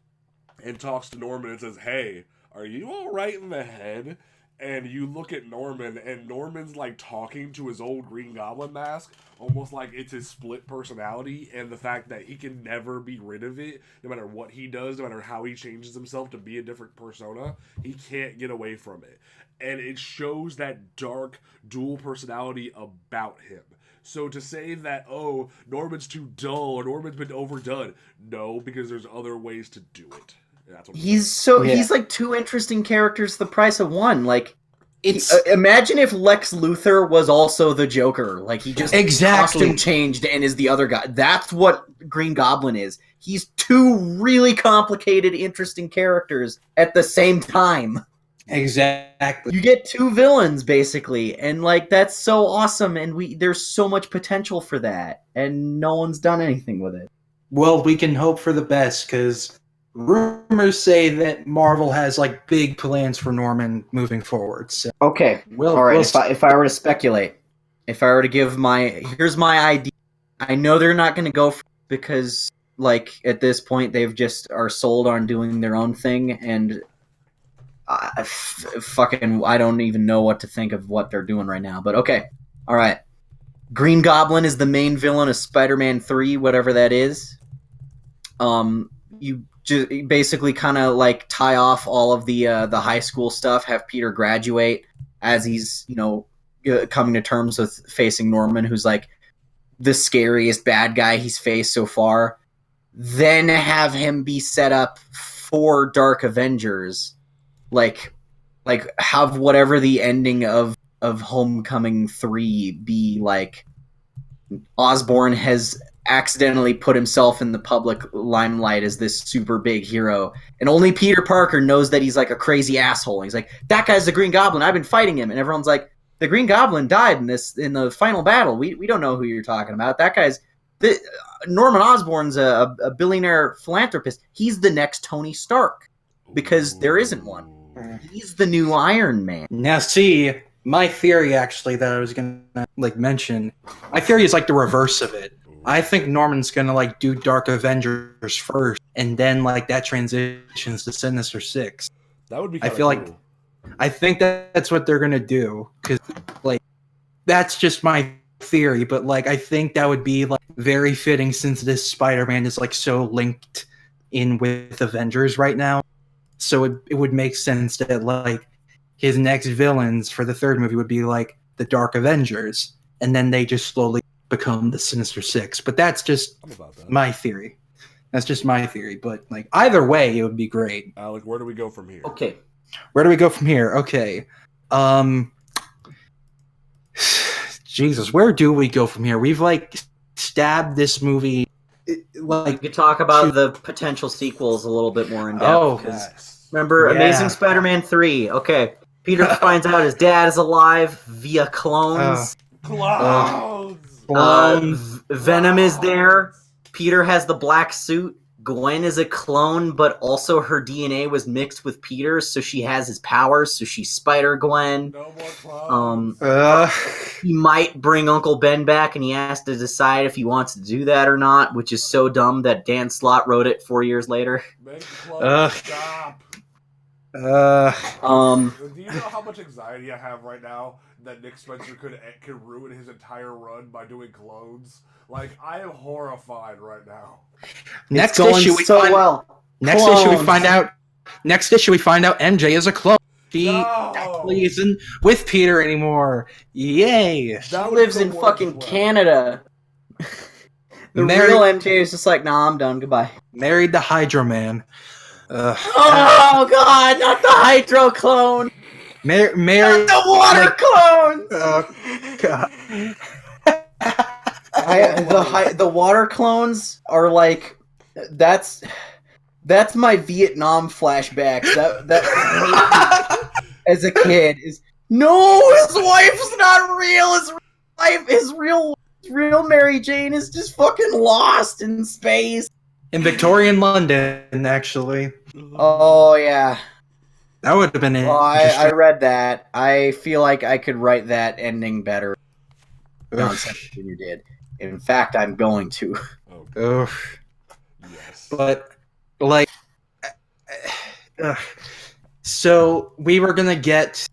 [SPEAKER 1] and talks to Norman and says, "Hey, are you all right in the head?" And you look at Norman, and Norman's like talking to his old Green Goblin mask, almost like it's his split personality, and the fact that he can never be rid of it, no matter what he does, no matter how he changes himself to be a different persona, he can't get away from it. And it shows that dark dual personality about him. So to say that, oh, Norman's too dull or Norman's been overdone, no, because there's other ways to do it. That's what
[SPEAKER 3] he's like two interesting characters the price of one. Like, imagine if Lex Luthor was also the Joker. Like, he just costume changed and is the other guy. That's what Green Goblin is. He's two really complicated, interesting characters at the same time.
[SPEAKER 2] Exactly.
[SPEAKER 3] You get 2 villains basically, and like that's so awesome, and there's so much potential for that, and no one's done anything with it.
[SPEAKER 2] Well, we can hope for the best because rumors say that Marvel has like big plans for Norman moving forward. So
[SPEAKER 3] Okay, all right. If I were to speculate, if I were to give here's my idea. I know they're not going to go because like at this point they've just are sold on doing their own thing, and I don't even know what to think of what they're doing right now. But okay, all right. Green Goblin is the main villain of Spider-Man 3, whatever that is. You just basically kind of like tie off all of the high school stuff, have Peter graduate as he's coming to terms with facing Norman, who's like the scariest bad guy he's faced so far. Then have him be set up for Dark Avengers. Like have whatever the ending of Homecoming 3 be like. Osborn has accidentally put himself in the public limelight as this super big hero, and only Peter Parker knows that he's like a crazy asshole. He's like, that guy's the Green Goblin, I've been fighting him, and everyone's like, the Green Goblin died in the final battle. We don't know who you're talking about. That guy's Norman Osborn's a billionaire philanthropist. He's the next Tony Stark because there isn't one. He's the new Iron Man.
[SPEAKER 2] Now, see, my theory actually that I was gonna like mention, my theory is like the reverse of it. I think Norman's gonna like do Dark Avengers first, and then like that transitions to Sinister Six.
[SPEAKER 1] That would be.
[SPEAKER 2] I feel
[SPEAKER 1] cool.
[SPEAKER 2] like I think that's what they're gonna do because like that's just my theory, but like I think that would be like very fitting since this Spider-Man is like so linked in with Avengers right now. So it would make sense that like his next villains for the third movie would be like the Dark Avengers, and then they just slowly become the Sinister Six. But that's just my theory. That's just my theory. But like either way, it would be great.
[SPEAKER 1] Alec, where do we go from here?
[SPEAKER 3] Okay.
[SPEAKER 2] Where do we go from here? Okay. Jesus, where do we go from here? We've like stabbed this movie. Like
[SPEAKER 3] we could talk about the potential sequels a little bit more in depth.
[SPEAKER 2] Oh,
[SPEAKER 1] yes.
[SPEAKER 3] Remember Amazing Spider-Man 3? Okay. Peter finds out his dad is alive via clones.
[SPEAKER 1] Clones!
[SPEAKER 3] Venom is there. Peter has the black suit. Gwen is a clone, but also her DNA was mixed with Peter's, so she has his powers, so she's Spider-Gwen.
[SPEAKER 1] No more clones.
[SPEAKER 3] He might bring Uncle Ben back, and he has to decide if he wants to do that or not, which is so dumb that Dan Slott wrote it 4 years later.
[SPEAKER 1] Make clones stop.
[SPEAKER 2] Do
[SPEAKER 1] you know how much anxiety I have right now that Nick Spencer could ruin his entire run by doing clones? Like, I am horrified right now.
[SPEAKER 2] Next issue we find out MJ is a clone. She actually isn't with Peter anymore. Yay!
[SPEAKER 3] She lives in fucking Canada. The real MJ is just like, nah, I'm done. Goodbye.
[SPEAKER 2] Married the Hydro Man.
[SPEAKER 3] Oh god, not the Hydro clone.
[SPEAKER 2] Married
[SPEAKER 3] the water clone.
[SPEAKER 2] Oh god.
[SPEAKER 3] The water clones are like that's my Vietnam flashbacks. That as a kid is no, his wife's not real. His real Mary Jane is just fucking lost in space.
[SPEAKER 2] In Victorian London, actually.
[SPEAKER 3] Oh yeah,
[SPEAKER 2] that would have been it.
[SPEAKER 3] Well, I read that. I feel like I could write that ending better. John Jr. did. In fact, I'm going to.
[SPEAKER 1] Yes.
[SPEAKER 2] But like, so we were gonna get.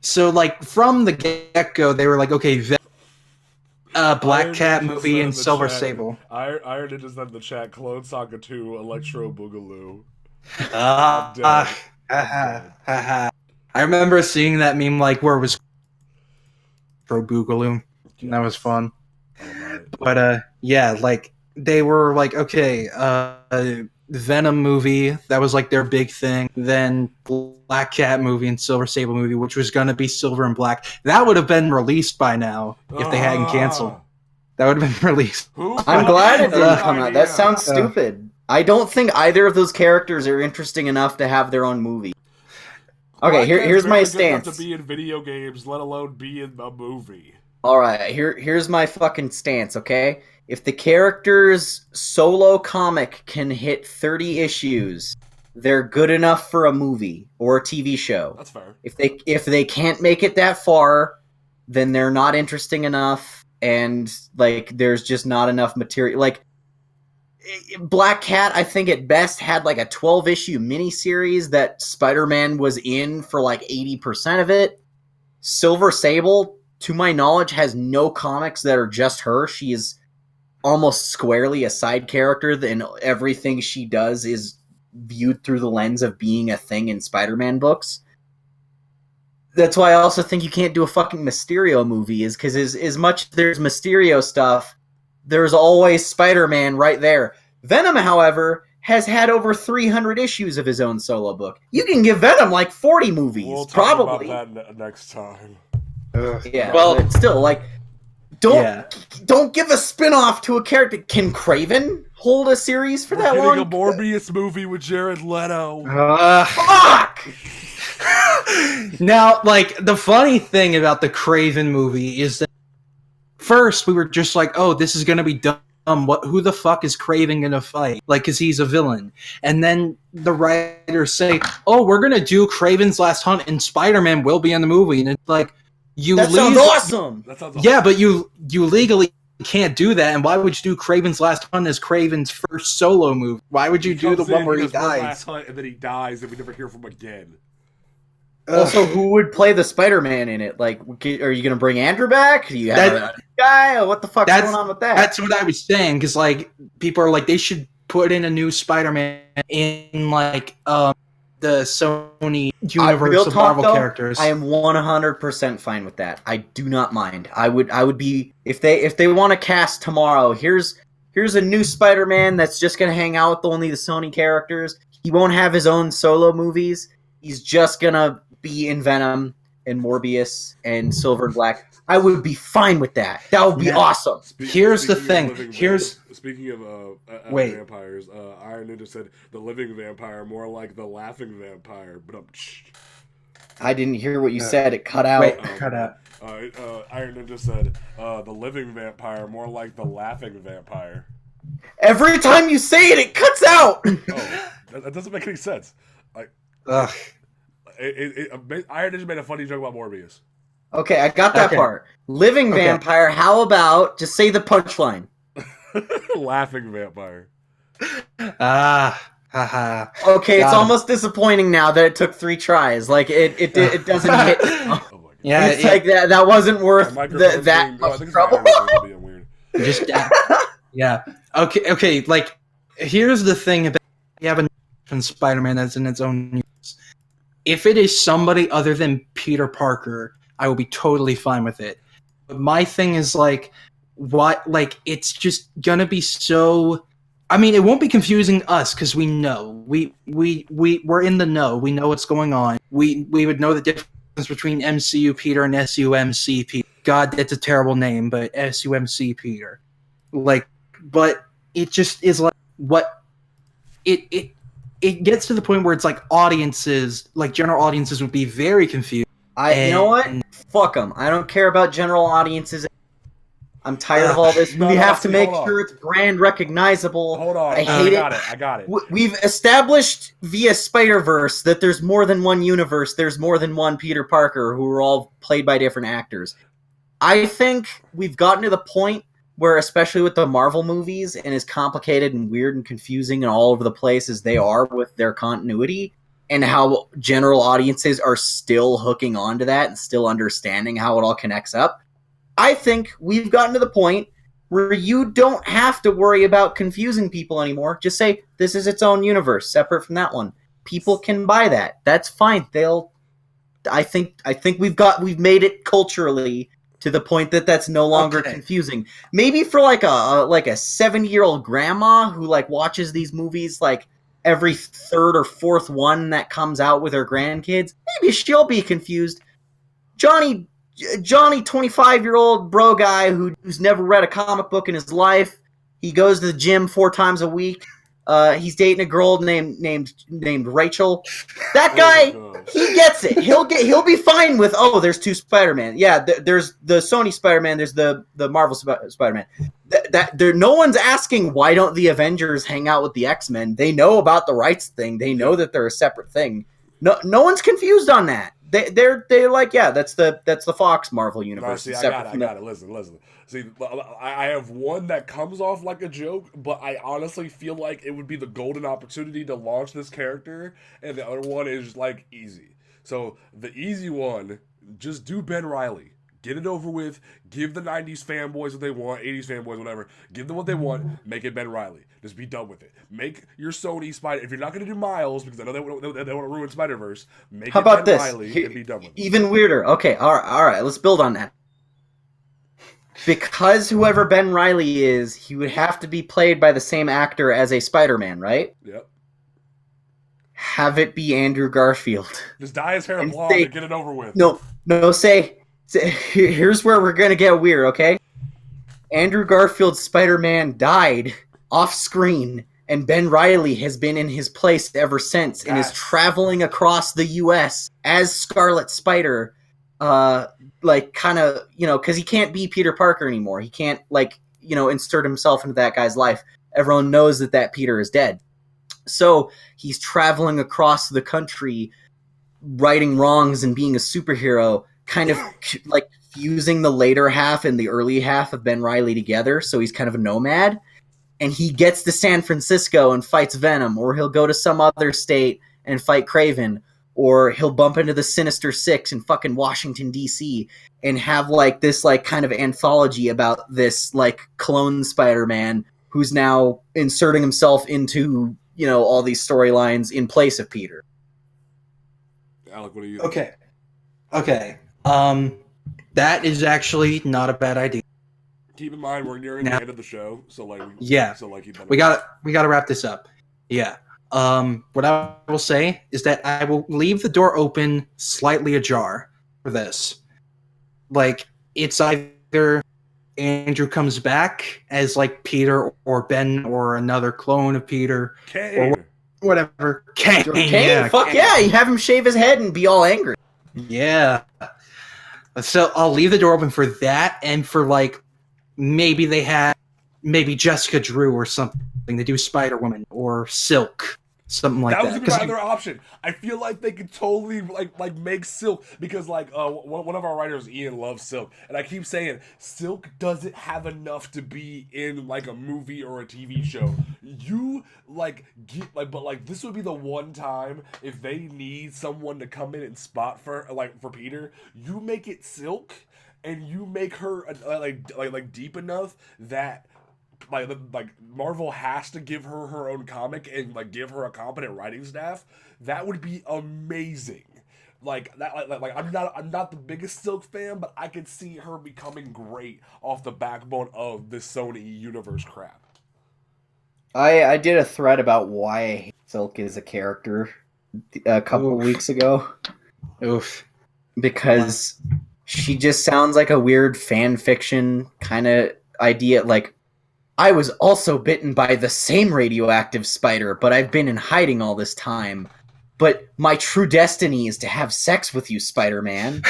[SPEAKER 2] So like from the get-go, they were like, okay, Black Cat movie and Silver Sable.
[SPEAKER 1] Iron Ninja said in the chat, Clone Saga 2, Electro Boogaloo.
[SPEAKER 2] I remember seeing that meme like where it was Electro Boogaloo. And that was fun. But yeah, like they were like, okay, Venom movie, that was like their big thing. Then Black Cat movie and Silver Sable movie, which was gonna be Silver and Black. That would have been released by now if they hadn't canceled. That would have been released.
[SPEAKER 3] I'm glad it didn't come out. That sounds stupid. I don't think either of those characters are interesting enough to have their own movie. Okay, here's my
[SPEAKER 1] Good enough
[SPEAKER 3] stance.
[SPEAKER 1] to be in video games, let alone be in a movie.
[SPEAKER 3] All right, here's my fucking stance, okay? If the character's solo comic can hit 30 issues, they're good enough for a movie or a TV show.
[SPEAKER 1] That's fair.
[SPEAKER 3] If they can't make it that far, then they're not interesting enough, and like there's just not enough material. Like Black Cat, I think at best had like a 12-issue miniseries that Spider-Man was in for like 80% of it. Silver Sable, to my knowledge, has no comics that are just her. She is almost squarely a side character, and everything she does is viewed through the lens of being a thing in Spider-Man books. That's why I also think you can't do a fucking Mysterio movie, is because as much as there's Mysterio stuff, there's always Spider-Man right there. Venom, however, has had over 300 issues of his own solo book. You can give Venom like 40 movies,
[SPEAKER 1] We'll talk
[SPEAKER 3] probably.
[SPEAKER 1] about that next time.
[SPEAKER 3] Yeah,
[SPEAKER 2] Well,
[SPEAKER 3] but still, like, don't give a spin-off to a character. Can Kraven hold a series for that long?
[SPEAKER 1] We're getting a Morbius movie with Jared Leto.
[SPEAKER 3] Fuck!
[SPEAKER 2] Now, like, the funny thing about the Craven movie is that first we were just like, oh, this is gonna be dumb. Who the fuck is Craven gonna fight? Like, because he's a villain. And then the writers say, oh, we're gonna do Craven's Last Hunt and Spider-Man will be in the movie. And it's like,
[SPEAKER 3] That sounds awesome!
[SPEAKER 2] Yeah, but you legally can't do that. And why would you do Craven's Last Hunt as Craven's first solo movie? Why would you do the one where he dies?
[SPEAKER 1] Last Hunt and then he dies and we never hear from him again.
[SPEAKER 3] Also, who would play the Spider-Man in it? Like, are you going to bring Andrew back? Do you have a guy? What the fuck's going on with that?
[SPEAKER 2] That's what I was saying, because, like, people are like, they should put in a new Spider-Man in, like, the Sony universe of Marvel characters.
[SPEAKER 3] I am 100% fine with that. I do not mind. I would be, if they want to cast tomorrow, here's a new Spider-Man that's just going to hang out with only the Sony characters. He won't have his own solo movies. He's just going to be in Venom and Morbius and Silver and Black. I would be fine with that. That would be awesome.
[SPEAKER 2] Here's the thing.
[SPEAKER 1] Speaking of vampires, Iron Ninja said the living vampire, more like the laughing vampire. But
[SPEAKER 3] I didn't hear what you said. It cut out.
[SPEAKER 2] Wait, cut out.
[SPEAKER 1] Iron Ninja said the living vampire, more like the laughing vampire.
[SPEAKER 3] Every time you say it, it cuts out.
[SPEAKER 1] Oh, that doesn't make any sense.
[SPEAKER 2] Ugh.
[SPEAKER 1] Iron Ninja made a funny joke about Morbius.
[SPEAKER 3] Okay, I got that part. Living vampire, how about just say the punchline?
[SPEAKER 1] Laughing vampire.
[SPEAKER 2] Haha.
[SPEAKER 3] Okay, it's almost disappointing now that it took 3 tries. Like, it doesn't hit.
[SPEAKER 1] Oh my God.
[SPEAKER 2] Yeah,
[SPEAKER 3] it's like that wasn't worth that much trouble.
[SPEAKER 2] Just yeah. Okay. Like, here's the thing about you have a Spider-Man that's in its own universe. If it is somebody other than Peter Parker, I will be totally fine with it. But my thing is like, what? Like, it's just gonna be so. I mean, it won't be confusing to us because we know we're in the know. We know what's going on. We would know the difference between MCU Peter and SUMC Peter. God, that's a terrible name, but SUMC Peter. Like, but it just is like what it gets to the point where it's like audiences, like general audiences, would be very confused.
[SPEAKER 3] You know what? Fuck them. I don't care about general audiences. I'm tired of all this. We have to make sure it's brand recognizable.
[SPEAKER 1] Hold on.
[SPEAKER 3] I hate it.
[SPEAKER 1] I got it.
[SPEAKER 3] We've established via Spider-Verse that there's more than one universe. There's more than one Peter Parker who are all played by different actors. I think we've gotten to the point where, especially with the Marvel movies, and as complicated and weird and confusing and all over the place as they are with their continuity, and how general audiences are still hooking onto that and still understanding how it all connects up, I think we've gotten to the point where you don't have to worry about confusing people anymore. Just say, this is its own universe, separate from that one. People can buy that. That's fine. I think we've made it culturally to the point that that's no longer confusing. Maybe for like a 70-year-old grandma who like watches these movies like every 3rd or 4th one that comes out with her grandkids, maybe she'll be confused. Johnny, 25-year-old bro guy who's never read a comic book in his life. He goes to the gym 4 times a week. He's dating a girl named Rachel. That guy, he gets it. He'll be fine with, there's two Spider-Man. Yeah, there's the Sony Spider-Man. There's the Marvel Spider-Man. No one's asking why don't the Avengers hang out with the X-Men. They know about the rights thing. They know that they're a separate thing. No one's confused on that. They're like, yeah, that's the Fox Marvel universe.
[SPEAKER 1] No, see, I got it. Listen. See, I have one that comes off like a joke, but I honestly feel like it would be the golden opportunity to launch this character, and the other one is like easy. So the easy one, just do Ben Reilly. Get it over with. Give the 90s fanboys what they want, 80s fanboys, whatever. Give them what they want. Make it Ben Reilly. Just be done with it. Make your Sony Spider... If you're not going to do Miles, because I know they want to ruin Spider-Verse, make
[SPEAKER 3] How
[SPEAKER 1] it
[SPEAKER 3] about
[SPEAKER 1] Ben
[SPEAKER 3] this?
[SPEAKER 1] Reilly and be done with it.
[SPEAKER 3] Even weirder. Okay, all right. Let's build on that. Because whoever Ben Reilly is, he would have to be played by the same actor as a Spider-Man, right?
[SPEAKER 1] Yep.
[SPEAKER 3] Have it be Andrew Garfield.
[SPEAKER 1] Just dye his hair blonde and get it over with.
[SPEAKER 3] No, say here's where we're going to get weird, okay? Andrew Garfield's Spider-Man died off screen, and Ben Reilly has been in his place ever since and is traveling across the U.S. as Scarlet Spider, kind of, because he can't be Peter Parker anymore. He can't, insert himself into that guy's life. Everyone knows that Peter is dead. So he's traveling across the country, righting wrongs and being a superhero, kind of like fusing the later half and the early half of Ben Reilly together. So he's kind of a nomad. And he gets to San Francisco and fights Venom, or he'll go to some other state and fight Kraven, or he'll bump into the Sinister Six in fucking Washington, D.C., and have this kind of anthology about this clone Spider-Man who's now inserting himself into all these storylines in place of Peter.
[SPEAKER 1] Alec, what do you think?
[SPEAKER 2] Okay. That is actually not a bad idea.
[SPEAKER 1] Keep in mind we're nearing the end of the show, so
[SPEAKER 2] we gotta wrap this up. Yeah. What I will say is that I will leave the door open slightly ajar for this. It's either Andrew comes back as Peter or Ben or another clone of Peter,
[SPEAKER 1] Kane.
[SPEAKER 2] or whatever. Kane.
[SPEAKER 3] Fuck yeah! You have him shave his head and be all angry.
[SPEAKER 2] Yeah. So I'll leave the door open for that, and for maybe Jessica Drew or something to do Spider-Woman or Silk, something like that.
[SPEAKER 1] That was my other option. I feel like they could totally make Silk, because one of our writers, Ian, loves Silk, and I keep saying Silk doesn't have enough to be in a movie or a TV show. You but this would be the one time if they need someone to come in and spot for Peter, you make it Silk. And you make her deep enough that Marvel has to give her her own comic and give her a competent writing staff. That would be amazing. I'm not the biggest Silk fan, but I could see her becoming great off the backbone of this Sony universe crap.
[SPEAKER 3] I did a thread about why I hate Silk as a character a couple of weeks ago.
[SPEAKER 2] Oof.
[SPEAKER 3] Because she just sounds like a weird fan fiction kind of idea. I was also bitten by the same radioactive spider, but I've been in hiding all this time. But my true destiny is to have sex with you, Spider-Man.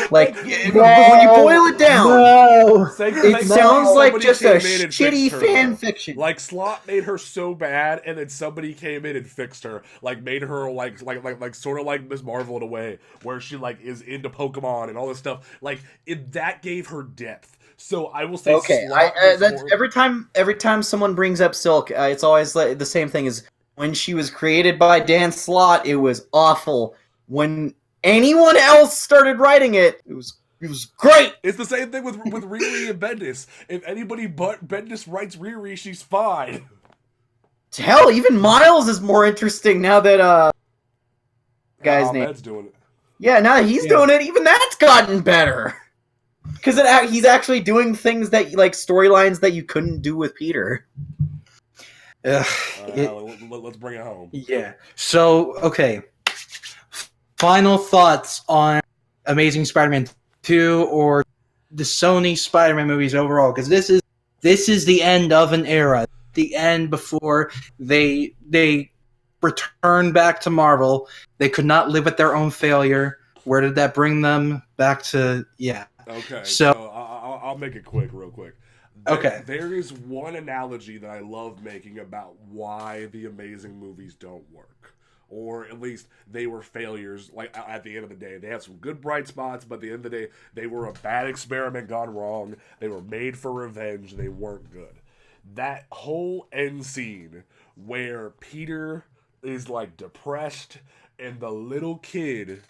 [SPEAKER 3] When you boil it down, it sounds like just a shitty fan fiction.
[SPEAKER 1] Slott made her so bad, and then somebody came in and fixed her. Made her sort of like Miss Marvel in a way, where she is into Pokemon and all this stuff. That gave her depth. So I will say,
[SPEAKER 3] okay. That's every time someone brings up Silk, it's always the same thing as. When she was created by Dan Slott, it was awful. When anyone else started writing it, it was great.
[SPEAKER 1] It's the same thing with Riri and Bendis. If anybody but Bendis writes Riri, she's fine.
[SPEAKER 3] Hell, even Miles is more interesting now that guy's name.
[SPEAKER 1] Ahmed's doing it.
[SPEAKER 3] Yeah, now that he's doing it, even that's gotten better. Because he's actually doing things that storylines that you couldn't do with Peter.
[SPEAKER 1] Let's bring it home.
[SPEAKER 2] Yeah. So, okay. Final thoughts on Amazing Spider-Man 2 or the Sony Spider-Man movies overall, because this is the end of an era. the end before they returned back to Marvel. They could not live with their own failure. Where did that bring them? Back to
[SPEAKER 1] Okay,
[SPEAKER 2] So
[SPEAKER 1] I'll make it real quick.
[SPEAKER 2] Okay.
[SPEAKER 1] There is one analogy that I love making about why the amazing movies don't work. Or at least they were failures, like at the end of the day. They have some good bright spots, but at the end of the day, they were a bad experiment gone wrong. They were made for revenge. They weren't good. That whole end scene where Peter is like depressed and the little kid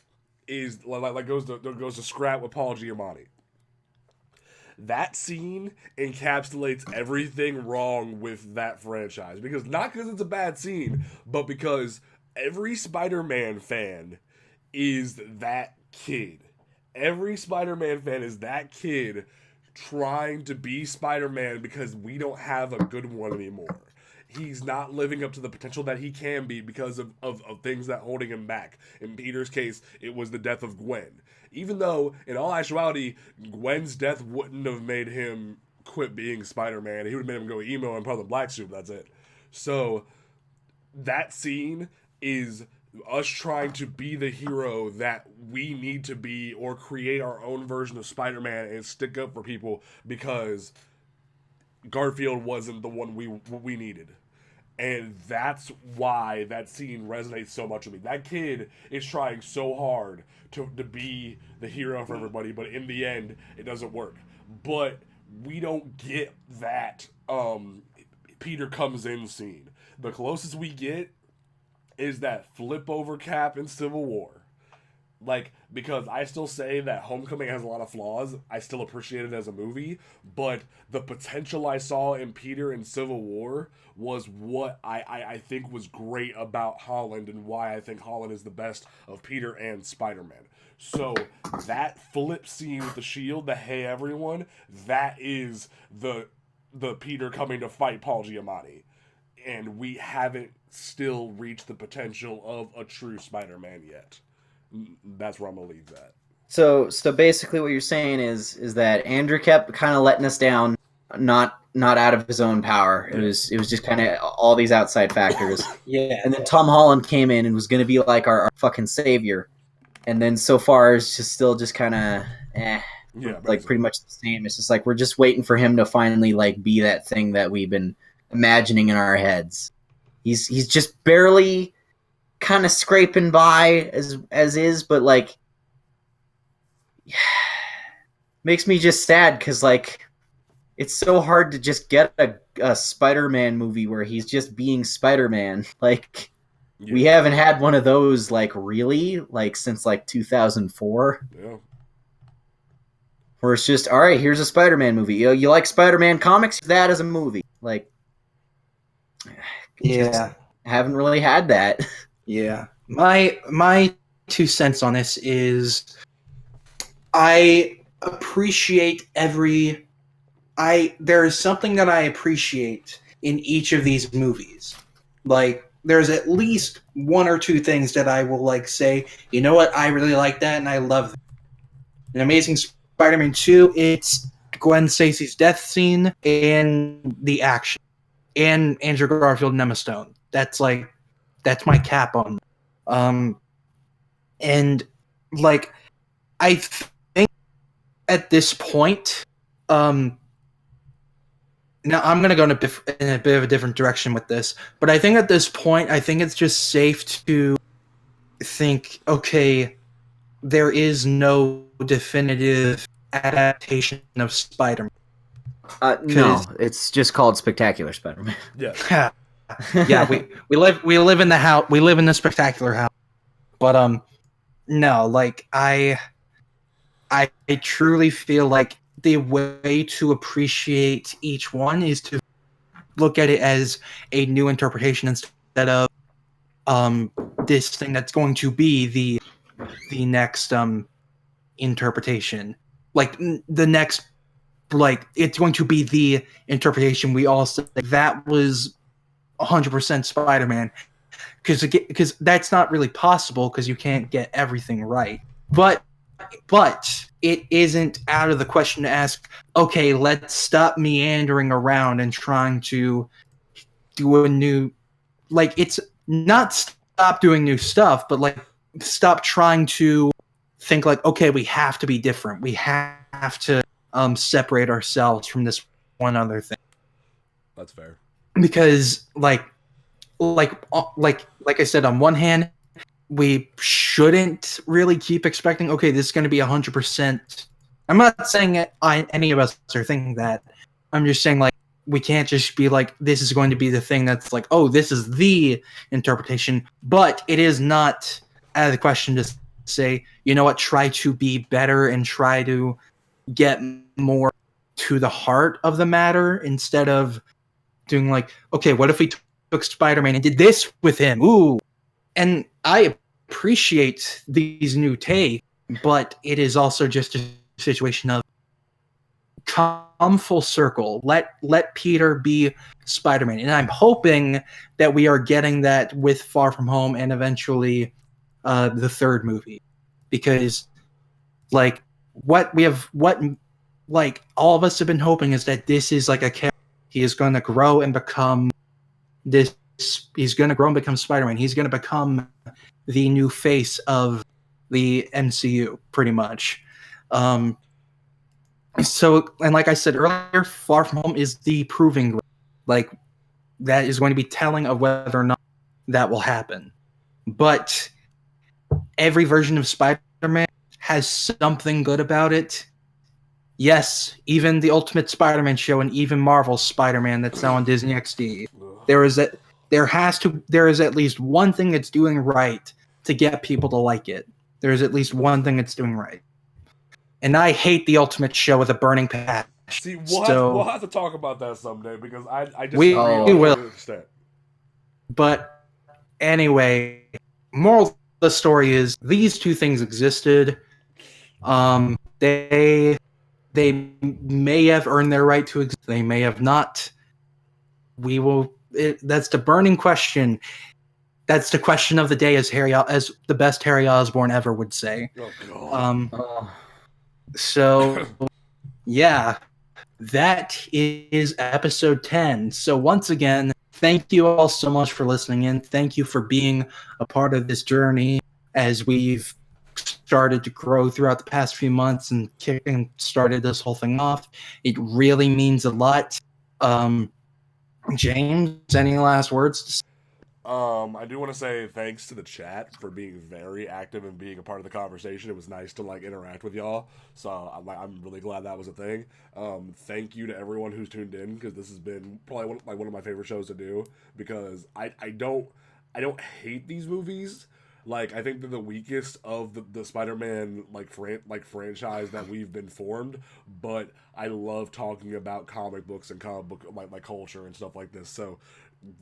[SPEAKER 1] is like goes to scrap with Paul Giamatti. That scene encapsulates everything wrong with that franchise. Because not because it's a bad scene, but because every Spider-Man fan is that kid. Every Spider-Man fan is that kid trying to be Spider-Man because we don't have a good one anymore. He's not living up to the potential that he can be because of things that holding him back. In Peter's case, it was the death of Gwen. Even though, in all actuality, Gwen's death wouldn't have made him quit being Spider-Man. He would have made him go emo and put on the black suit, that's it. So, that scene is us trying to be the hero that we need to be or create our own version of Spider-Man and stick up for people because Garfield wasn't the one we needed. And that's why that scene resonates so much with me. That kid is trying so hard to be the hero for everybody, but in the end, it doesn't work. But we don't get that Peter comes in scene. The closest we get is that flip over Cap in Civil War. Like, because I still say that Homecoming has a lot of flaws. I still appreciate it as a movie. But the potential I saw in Peter in Civil War was what I think was great about Holland and why I think Holland is the best of Peter and Spider-Man. So, that flip scene with the shield, the hey everyone, that is the Peter coming to fight Paul Giamatti. And we haven't still reached the potential of a true Spider-Man yet. That's where I'm gonna leave that.
[SPEAKER 3] So basically, what you're saying is that Andrew kept kind of letting us down, not out of his own power. It was just kind of all these outside factors.
[SPEAKER 2] Yeah.
[SPEAKER 3] And then Tom Holland came in and was going to be like our fucking savior. And then so far it's just still just kind of like pretty much the same. It's just like we're just waiting for him to finally like be that thing that we've been imagining in our heads. He's just barely kind of scraping by as is, but like makes me just sad because like it's so hard to just get a Spider-Man movie where he's just being Spider-Man. Like we haven't had one of those like really like since like 2004.
[SPEAKER 1] Yeah.
[SPEAKER 3] Where it's just all right. Here's a Spider-Man movie. You like Spider-Man comics? That as a movie. Like
[SPEAKER 2] Yeah.
[SPEAKER 3] Haven't really had that.
[SPEAKER 2] Yeah. My 2 cents on this is I appreciate there is something that I appreciate in each of these movies. Like there's at least 1 or 2 things that I will like say, you know what, I really like that and I love that. In Amazing Spider-Man 2, it's Gwen Stacy's death scene and the action. And Andrew Garfield and Emma Stone. That's my cap on them. And like I think at this point, now I'm gonna go in a bit of a different direction with this, but I think at this point, I think it's just safe to think, okay, there is no definitive adaptation of Spider-Man.
[SPEAKER 3] No, it's just called Spectacular Spider-Man.
[SPEAKER 1] Yeah.
[SPEAKER 2] Yeah, we live in the house. We live in the spectacular house. But no, like I truly feel like the way to appreciate each one is to look at it as a new interpretation instead of this thing that's going to be the next interpretation. Like the next, like it's going to be the interpretation we all say that was 100% Spider-Man, because that's not really possible because you can't get everything right. But it isn't out of the question to ask, okay, let's stop meandering around and trying to do a new, like, it's not stop doing new stuff, but like stop trying to think like, okay, we have to be different. We have to separate ourselves from this one other thing.
[SPEAKER 1] That's fair.
[SPEAKER 2] Because like I said, on one hand, we shouldn't really keep expecting, okay, this is going to be 100%. I'm not saying any of us are thinking that. I'm just saying, like, we can't just be like, this is going to be the thing that's like, oh, this is the interpretation. But it is not out of the question to say, you know what, try to be better and try to get more to the heart of the matter instead of doing like, okay, what if we took Spider-Man and did this with him? Ooh. And I appreciate these new takes, but it is also just a situation of come full circle. Let Peter be Spider-Man. And I'm hoping that we are getting that with Far From Home and eventually the third movie. Because like what all of us have been hoping is that this is like a character. He is going to grow and become this. He's going to grow and become Spider-Man. He's going to become the new face of the MCU, pretty much. So, and like I said earlier, Far From Home is the proving ground. Like, that is going to be telling of whether or not that will happen. But every version of Spider-Man has something good about it. Yes, even the Ultimate Spider-Man show and even Marvel's Spider-Man that's now on Disney XD. There is at least one thing it's doing right to get people to like it. There is at least one thing it's doing right. And I hate the Ultimate show with a burning passion.
[SPEAKER 1] See, we'll have to talk about that someday because I just
[SPEAKER 2] we will.
[SPEAKER 1] Extent.
[SPEAKER 2] But anyway, moral of the story is these two things existed. They may have earned their right to exist. They may have not. We will. That's the burning question. That's the question of the day, as the best Harry Osborn ever would say.
[SPEAKER 1] Oh, God.
[SPEAKER 2] So, yeah, that is episode 10. So once again, thank you all so much for listening in. Thank you for being a part of this journey as we've started to grow throughout the past few months and started this whole thing off. It really means a lot. James, any last words to say?
[SPEAKER 1] I do want to say thanks to the chat for being very active and being a part of the conversation. It was nice to like interact with y'all, so I'm really glad that was a thing. Thank you to everyone who's tuned in because this has been probably one of my favorite shows to do because I don't hate these movies. Like, I think they're the weakest of the Spider-Man franchise that we've been formed, but I love talking about comic books and comic book like culture and stuff like this. So,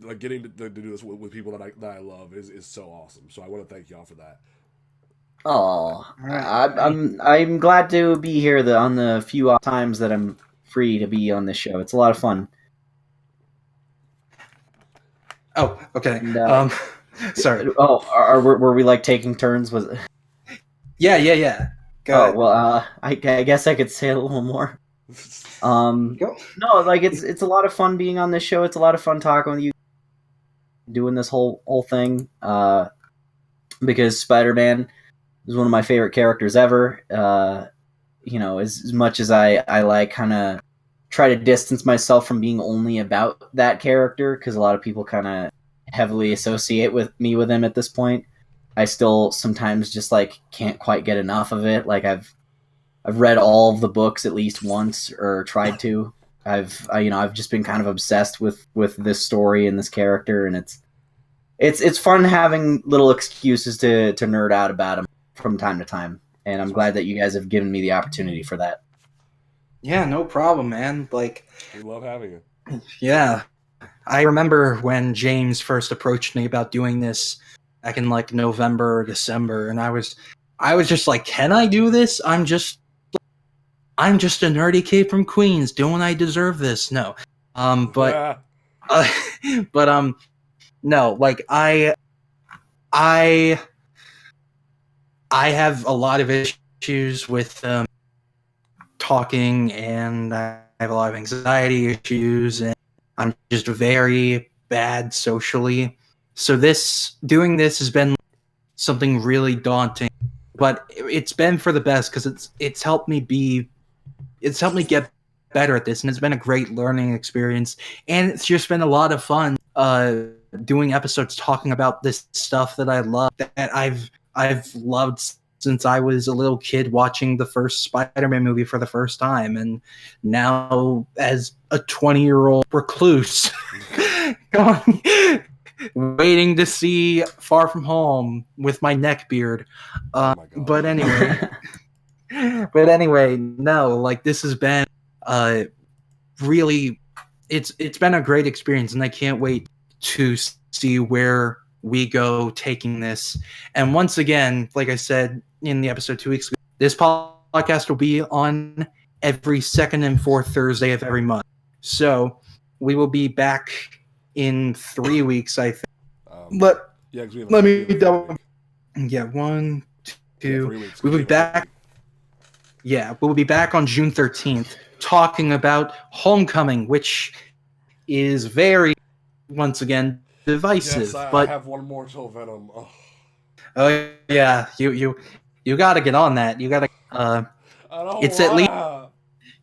[SPEAKER 1] like, getting to do this with people that I love is so awesome. So I want to thank y'all for that.
[SPEAKER 3] Oh, I'm glad to be here on the few times that I'm free to be on this show. It's a lot of fun.
[SPEAKER 2] Oh, okay. And, sorry.
[SPEAKER 3] Oh, were we like taking turns? Was
[SPEAKER 2] Yeah.
[SPEAKER 3] Go ahead. Well, I guess I could say a little more. No, like it's a lot of fun being on this show. It's a lot of fun talking with you, doing this whole thing. Because Spider-Man is one of my favorite characters ever. As much as I like kind of try to distance myself from being only about that character, because a lot of people kind of heavily associate with him at this point. I still sometimes just like can't quite get enough of it. Like I've read all of the books at least once or tried to. I've just been kind of obsessed with this story and this character, and it's fun having little excuses to nerd out about him from time to time. And I'm glad that you guys have given me the opportunity for that.
[SPEAKER 2] Yeah, no problem, man. Like,
[SPEAKER 1] we love having it.
[SPEAKER 2] Yeah. I remember when James first approached me about doing this back in like November or December, and I was just like, can I do this? I'm just a nerdy kid from Queens. Don't I deserve this? No. No, like I have a lot of issues with talking, and I have a lot of anxiety issues, and I'm just very bad socially. So doing this has been something really daunting, but it's been for the best because it's helped me get better at this, and it's been a great learning experience. And it's just been a lot of fun doing episodes talking about this stuff that I love, that I've loved since I was a little kid watching the first Spider-Man movie for the first time, and now as a 20-year-old recluse waiting to see Far From Home with my neck beard.
[SPEAKER 1] Oh my God.
[SPEAKER 2] But anyway, no, like this has been really, it's been a great experience, and I can't wait to see where we go taking this. And once again, like I said in the episode 2 weeks ago, this podcast will be on every second and fourth Thursday of every month. So we will be back in 3 weeks, I think. But
[SPEAKER 1] yeah, we
[SPEAKER 2] let me double. Yeah, 1, 2.
[SPEAKER 1] 3 weeks.
[SPEAKER 2] We'll be back. Yeah, we'll be back on June 13th talking about Homecoming, which is very, once again, divisive.
[SPEAKER 1] Yes, I
[SPEAKER 2] but
[SPEAKER 1] have one more till Venom.
[SPEAKER 2] oh yeah, you got to get on that. You got to.
[SPEAKER 1] I don't
[SPEAKER 2] It's at least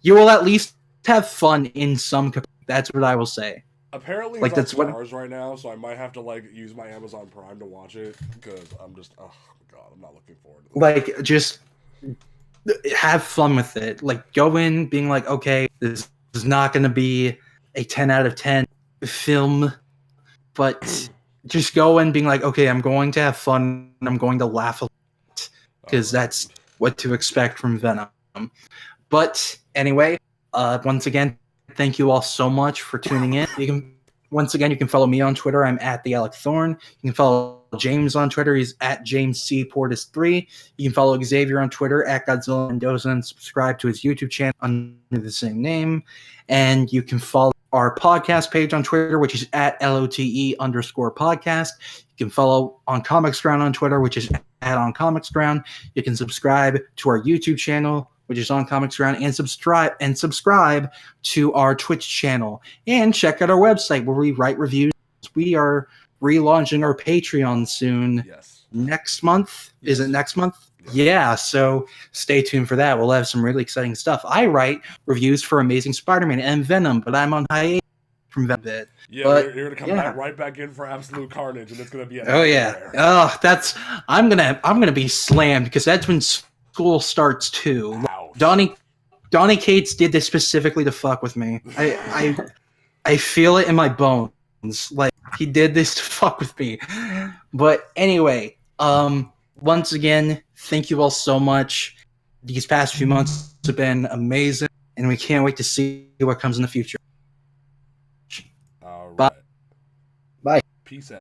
[SPEAKER 2] you will at least have fun in some. That's what I will say.
[SPEAKER 1] Apparently,
[SPEAKER 2] like
[SPEAKER 1] it's
[SPEAKER 2] that's
[SPEAKER 1] on Stars right now, so I might have to use my Amazon Prime to watch it because I'm just oh god, I'm not looking forward to this.
[SPEAKER 2] Like just have fun with it. Like go in being like, okay, this is not going to be a 10 out of 10 film, but just go in being like, okay, I'm going to have fun. I'm going to laugh a lot because that's what to expect from Venom. But anyway, once again, thank you all so much for tuning in. You can follow me on Twitter. I'm at the Alec Thorn. You can follow James on Twitter. He's at James C. Portis3. You can follow Xavier on Twitter at Godzilla Mendoza and subscribe to his YouTube channel under the same name. And you can follow our podcast page on Twitter, which is at LOTE_podcast. You can follow On Comics Ground on Twitter, which is at On Comics Ground. You can subscribe to our YouTube channel, which is On Comics Ground, and subscribe to our Twitch channel. And check out our website where we write reviews. We are relaunching our Patreon soon.
[SPEAKER 1] Yes.
[SPEAKER 2] Next month?
[SPEAKER 1] Yes.
[SPEAKER 2] Is it next month? Yeah, so stay tuned for that. We'll have some really exciting stuff. I write reviews for Amazing Spider-Man and Venom, but I'm on hiatus from Venom.
[SPEAKER 1] Yeah,
[SPEAKER 2] but,
[SPEAKER 1] you're gonna come right back in for Absolute Carnage, and it's gonna be
[SPEAKER 2] I'm gonna be slammed because that's when school starts too.
[SPEAKER 1] Ouch.
[SPEAKER 2] Donny Cates did this specifically to fuck with me. I feel it in my bones. Like he did this to fuck with me. But anyway, once again, thank you all so much. These past few months have been amazing, and we can't wait to see what comes in the future.
[SPEAKER 1] All right.
[SPEAKER 2] Bye. Bye.
[SPEAKER 1] Peace out.